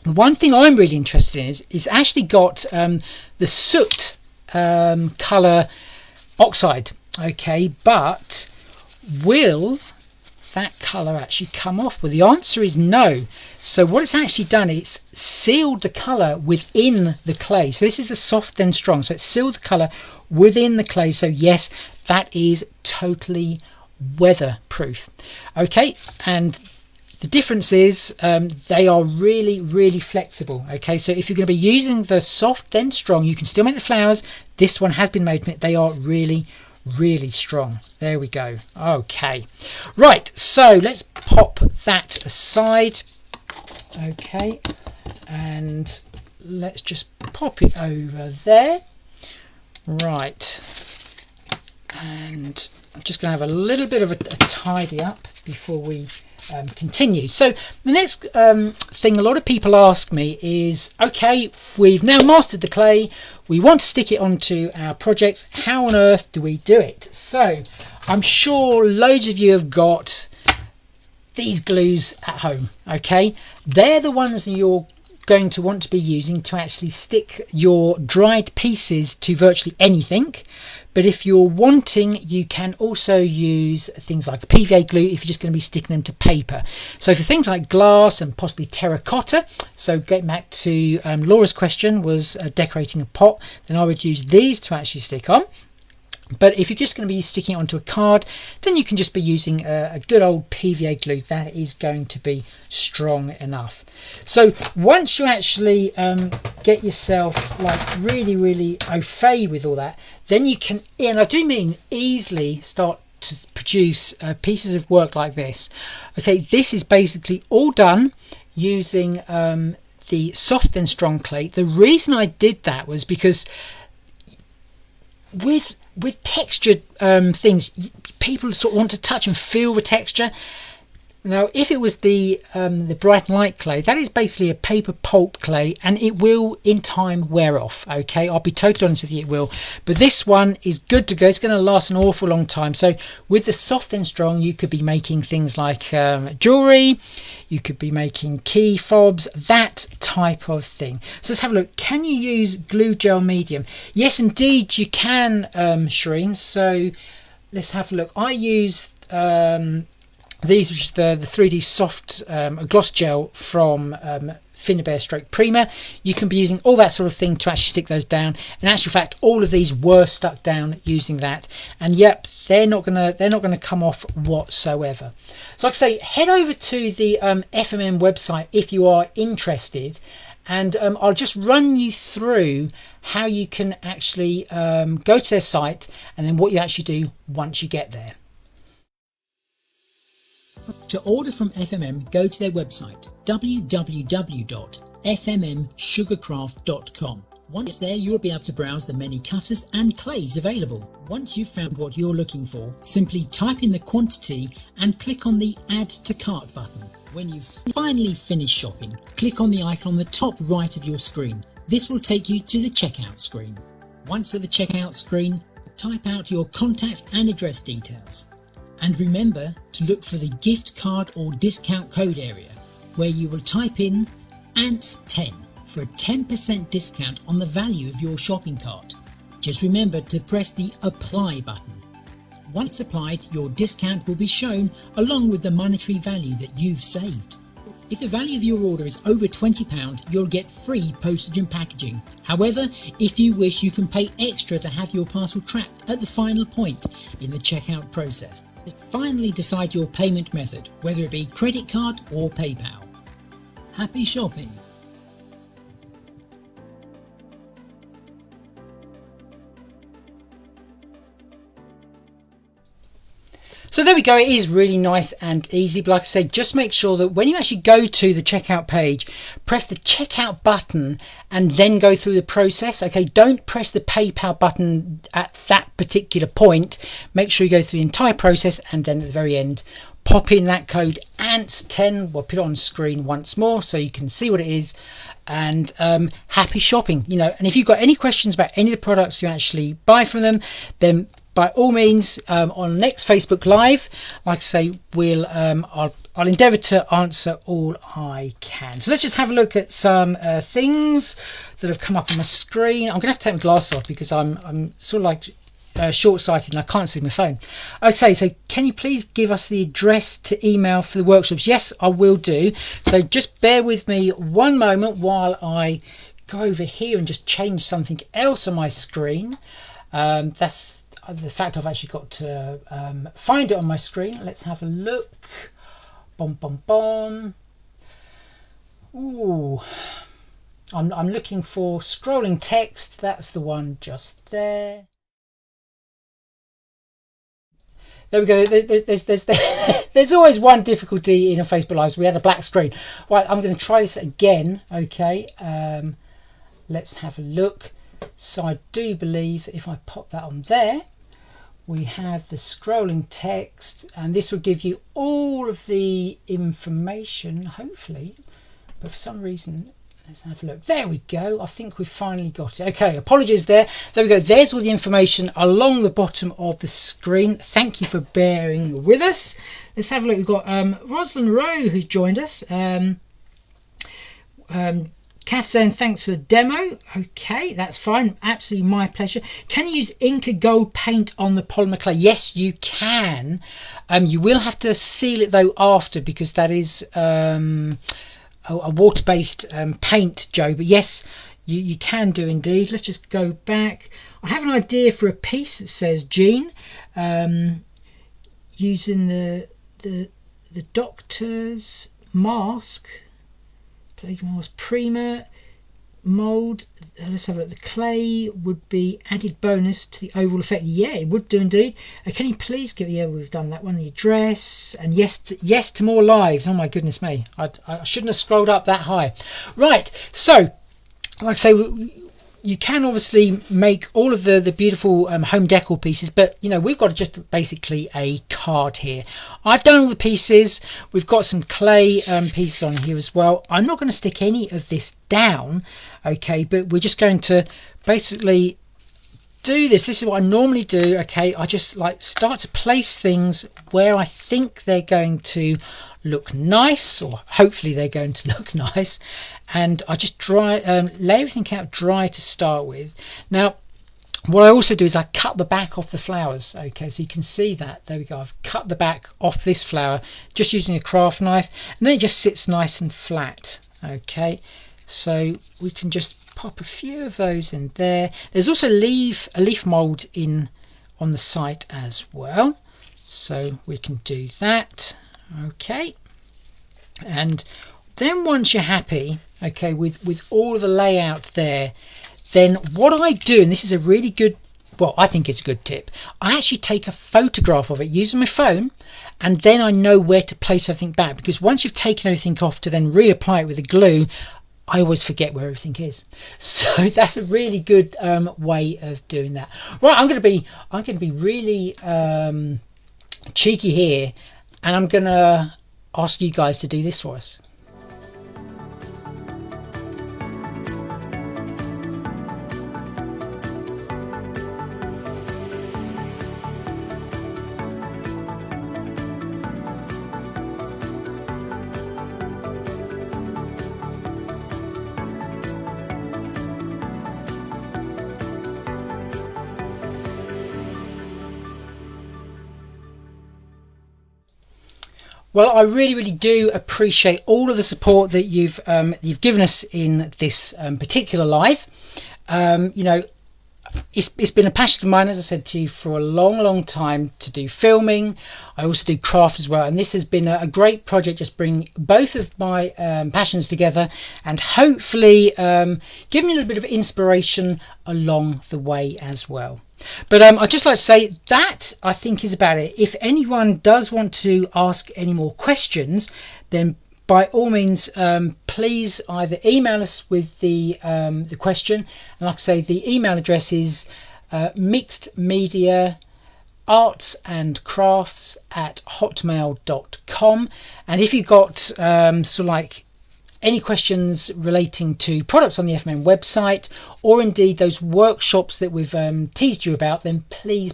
Speaker 1: one thing I'm really interested in is actually got the soot color oxide, okay, but will that color actually come off? Well, the answer is no. So what it's actually done, it's sealed the color within the clay. So this is the Soft Then Strong, so it's sealed the color within the clay. So yes, that is totally weatherproof. Okay, and the difference is they are really, really flexible. Okay, so if you're going to be using the Soft Then Strong, you can still make the flowers. This one has been made from it. They are really, really strong. There we go. Okay, right, so let's pop that aside. Okay, and let's just pop it over there. Right, and I'm just going to have a little bit of a tidy up before we continue. So the next thing a lot of people ask me is, okay, we've now mastered the clay, we want to stick it onto our projects, how on earth do we do it? So I'm sure loads of you have got these glues at home. Okay, they're the ones that you're going to want to be using to actually stick your dried pieces to virtually anything. But if you're wanting, you can also use things like a PVA glue if you're just going to be sticking them to paper. So for things like glass and possibly terracotta, so getting back to Laura's question was decorating a pot, then I would use these to actually stick on. But if you're just going to be sticking it onto a card, then you can just be using a good old PVA glue. That is going to be strong enough. So once you actually get yourself like really, really au fait with all that, then you can, and I do mean easily, start to produce pieces of work like this. Okay, this is basically all done using the soft and strong clay. The reason I did that was because with textured things, people sort of want to touch and feel the texture. Now, if it was the bright and light clay, that is basically a paper pulp clay, and it will in time wear off. Okay, I'll be totally honest with you, it will. But this one is good to go. It's going to last an awful long time. So with the soft and strong, you could be making things like jewelry, you could be making key fobs, that type of thing. So let's have a look. Can you use glue gel medium? Yes, indeed you can, Shireen. So let's have a look. I use these, which is the 3D soft gloss gel from Finnabair stroke Prima. You can be using all that sort of thing to actually stick those down. In actual fact, all of these were stuck down using that, and yep, they're not gonna come off whatsoever. So like I say, head over to the FMM website if you are interested, and I'll just run you through how you can actually go to their site and then what you actually do once you get there. To order from FMM, go to their website www.fmmsugarcraft.com. Once there, you'll be able to browse the many cutters and clays available. Once you've found what you're looking for, simply type in the quantity and click on the Add to Cart button. When you've finally finished shopping, click on the icon on the top right of your screen. This will take you to the checkout screen. Once at the checkout screen, type out your contact and address details. And remember to look for the gift card or discount code area, where you will type in ANTS10 for a 10% discount on the value of your shopping cart. Just remember to press the Apply button. Once applied, your discount will be shown along with the monetary value that you've saved. If the value of your order is over £20, you'll get free postage and packaging. However, if you wish, you can pay extra to have your parcel tracked at the final point in the checkout process. Finally decide your payment method, whether it be credit card or PayPal. Happy shopping! So there we go, it is really nice and easy, but like I say, just make sure that when you actually go to the checkout page, press the checkout button and then go through the process. Okay, don't press the PayPal button at that particular point. Make sure you go through the entire process, and then at the very end, pop in that code ANTS10. We'll put it on screen once more so you can see what it is, and happy shopping. You know, and if you've got any questions about any of the products you actually buy from them, then by all means, on next Facebook Live, like I say, I'll endeavour to answer all I can. So let's just have a look at some things that have come up on my screen. I'm going to have to take my glasses off because I'm sort of like short-sighted and I can't see my phone. Okay, so can you please give us the address to email for the workshops? Yes, I will do. So just bear with me one moment while I go over here and just change something else on my screen. That's the fact I've actually got to find it on my screen. Let's have a look. Bom bom bom. Ooh, I'm looking for scrolling text. That's the one just there. There we go. There's always one difficulty in a Facebook Live. We had a black screen. Right, I'm going to try this again. Okay. Let's have a look. So I do believe that if I pop that on there, we have the scrolling text, and this will give you all of the information, hopefully, but for some reason, let's have a look. There we go. I think we've finally got it. Okay, apologies there. There we go. There's all the information along the bottom of the screen. Thank you for bearing with us. Let's have a look. We've got Rosalind Rowe who's joined us. Kath saying thanks for the demo. Okay, that's fine. Absolutely my pleasure. Can you use Inca Gold paint on the polymer clay? Yes, you can. You will have to seal it though after, because that is a water-based paint, Joe. But yes, you can do indeed. Let's just go back. I have an idea for a piece, it says Jean, using the doctor's mask. Prima. mould. Let's have a look. The clay would be added bonus to the overall effect. Yeah, it would do indeed. Can you please give? Yeah, we've done that one. The address, and yes to more lives. Oh my goodness me, I shouldn't have scrolled up that high. Right, so like I say, you can obviously make all of the beautiful home decor pieces, but you know, we've got just basically a card here. I've done all the pieces. We've got some clay pieces on here as well. I'm not going to stick any of this down, okay, but we're just going to basically do this. This is what I normally do, okay. I just like start to place things where I think they're going to look nice, or hopefully they're going to look nice, and I just lay everything out dry to start with. Now what I also do is I cut the back off the flowers, okay, so you can see that. There we go, I've cut the back off this flower just using a craft knife, and then it just sits nice and flat, okay. So we can just pop a few of those in there. There's also a leaf mold in on the site as well, so we can do that, okay. And then once you're happy, okay, with all of the layout there, then what I do, and this is a really good, well, I think it's a good tip, I actually take a photograph of it using my phone, and then I know where to place everything back, because once you've taken everything off to then reapply it with the glue, I always forget where everything is. So that's a really good way of doing that. Right, I'm going to be really cheeky here, and I'm going to ask you guys to do this for us. Well, I really do appreciate all of the support that you've given us in this particular live. You know, it's been a passion of mine, as I said to you, for a long time to do filming. I also do craft as well, and this has been a great project, just bring both of my passions together, and hopefully giving you a little bit of inspiration along the way as well. But I'd just like to say that I think is about it. If anyone does want to ask any more questions, then by all means, please either email us with the question, and like I say, the email address is mixedmediaartsandcrafts@hotmail.com. And if you've got sort of like any questions relating to products on the FMM website, or indeed those workshops that we've teased you about, then please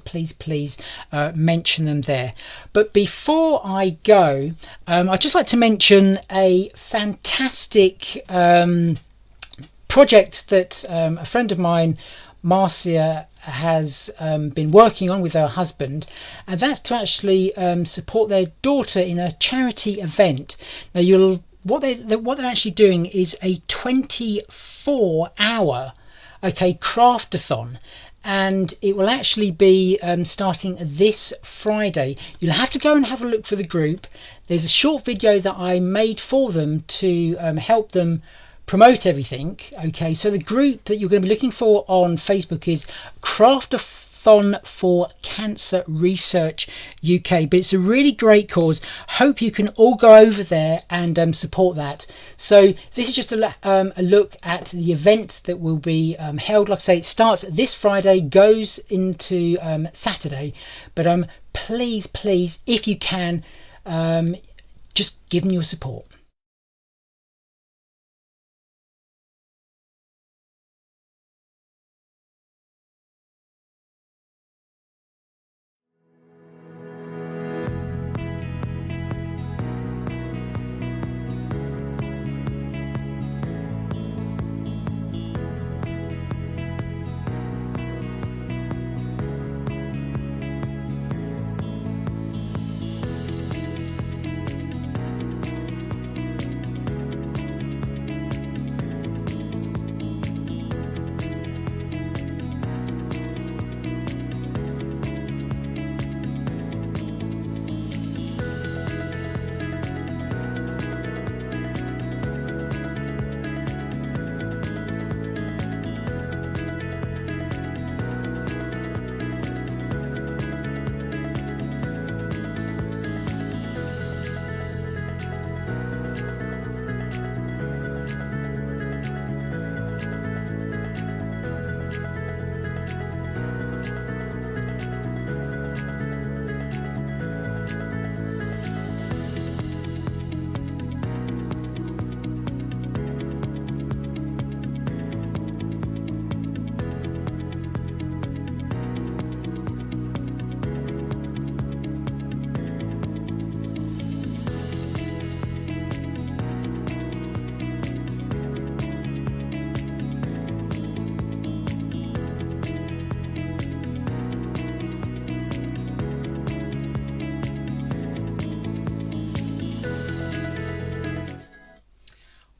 Speaker 1: mention them there. But before I go, I'd just like to mention a fantastic project that a friend of mine, Marcia, has been working on with her husband, and that's to actually support their daughter in a charity event. Now what they're actually doing is a 24-hour craftathon, and it will actually be starting this Friday. You'll have to go and have a look for the group. There's a short video that I made for them to help them promote everything. Okay, so the group that you're going to be looking for on Facebook is Craftathon for Cancer Research UK, but it's a really great cause. Hope you can all go over there and support that. So this is just a look at the event that will be held. Like I say, it starts this Friday, goes into Saturday, but please, if you can, just give them your support.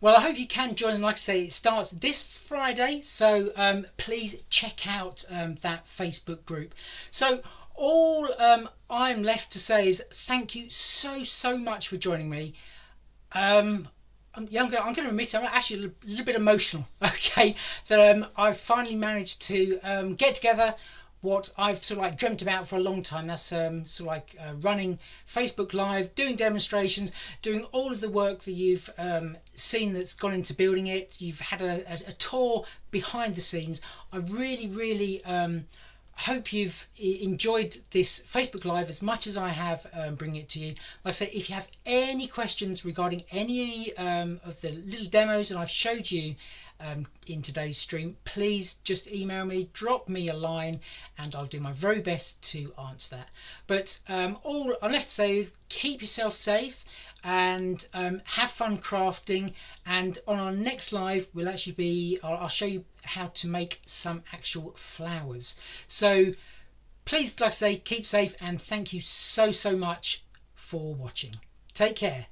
Speaker 1: Well, I hope you can join them. Like I say, it starts this Friday, so please check out that Facebook group. So all I'm left to say is thank you so much for joining me. Yeah, I'm going to admit I'm actually a little bit emotional. Okay, that I've finally managed to get together what I've sort of like dreamt about for a long time. That's sort of like running Facebook Live, doing demonstrations, doing all of the work that you've seen that's gone into building it. You've had a tour behind the scenes. I really hope you've enjoyed this Facebook Live as much as I have bringing it to you. Like I say, if you have any questions regarding any of the little demos that I've showed you in today's stream, please just email me, drop me a line, and I'll do my very best to answer that. But all I'm left to say is keep yourself safe and have fun crafting. And on our next live, we'll actually be I'll show you how to make some actual flowers. So please, like I say, keep safe, and thank you so much for watching. Take care.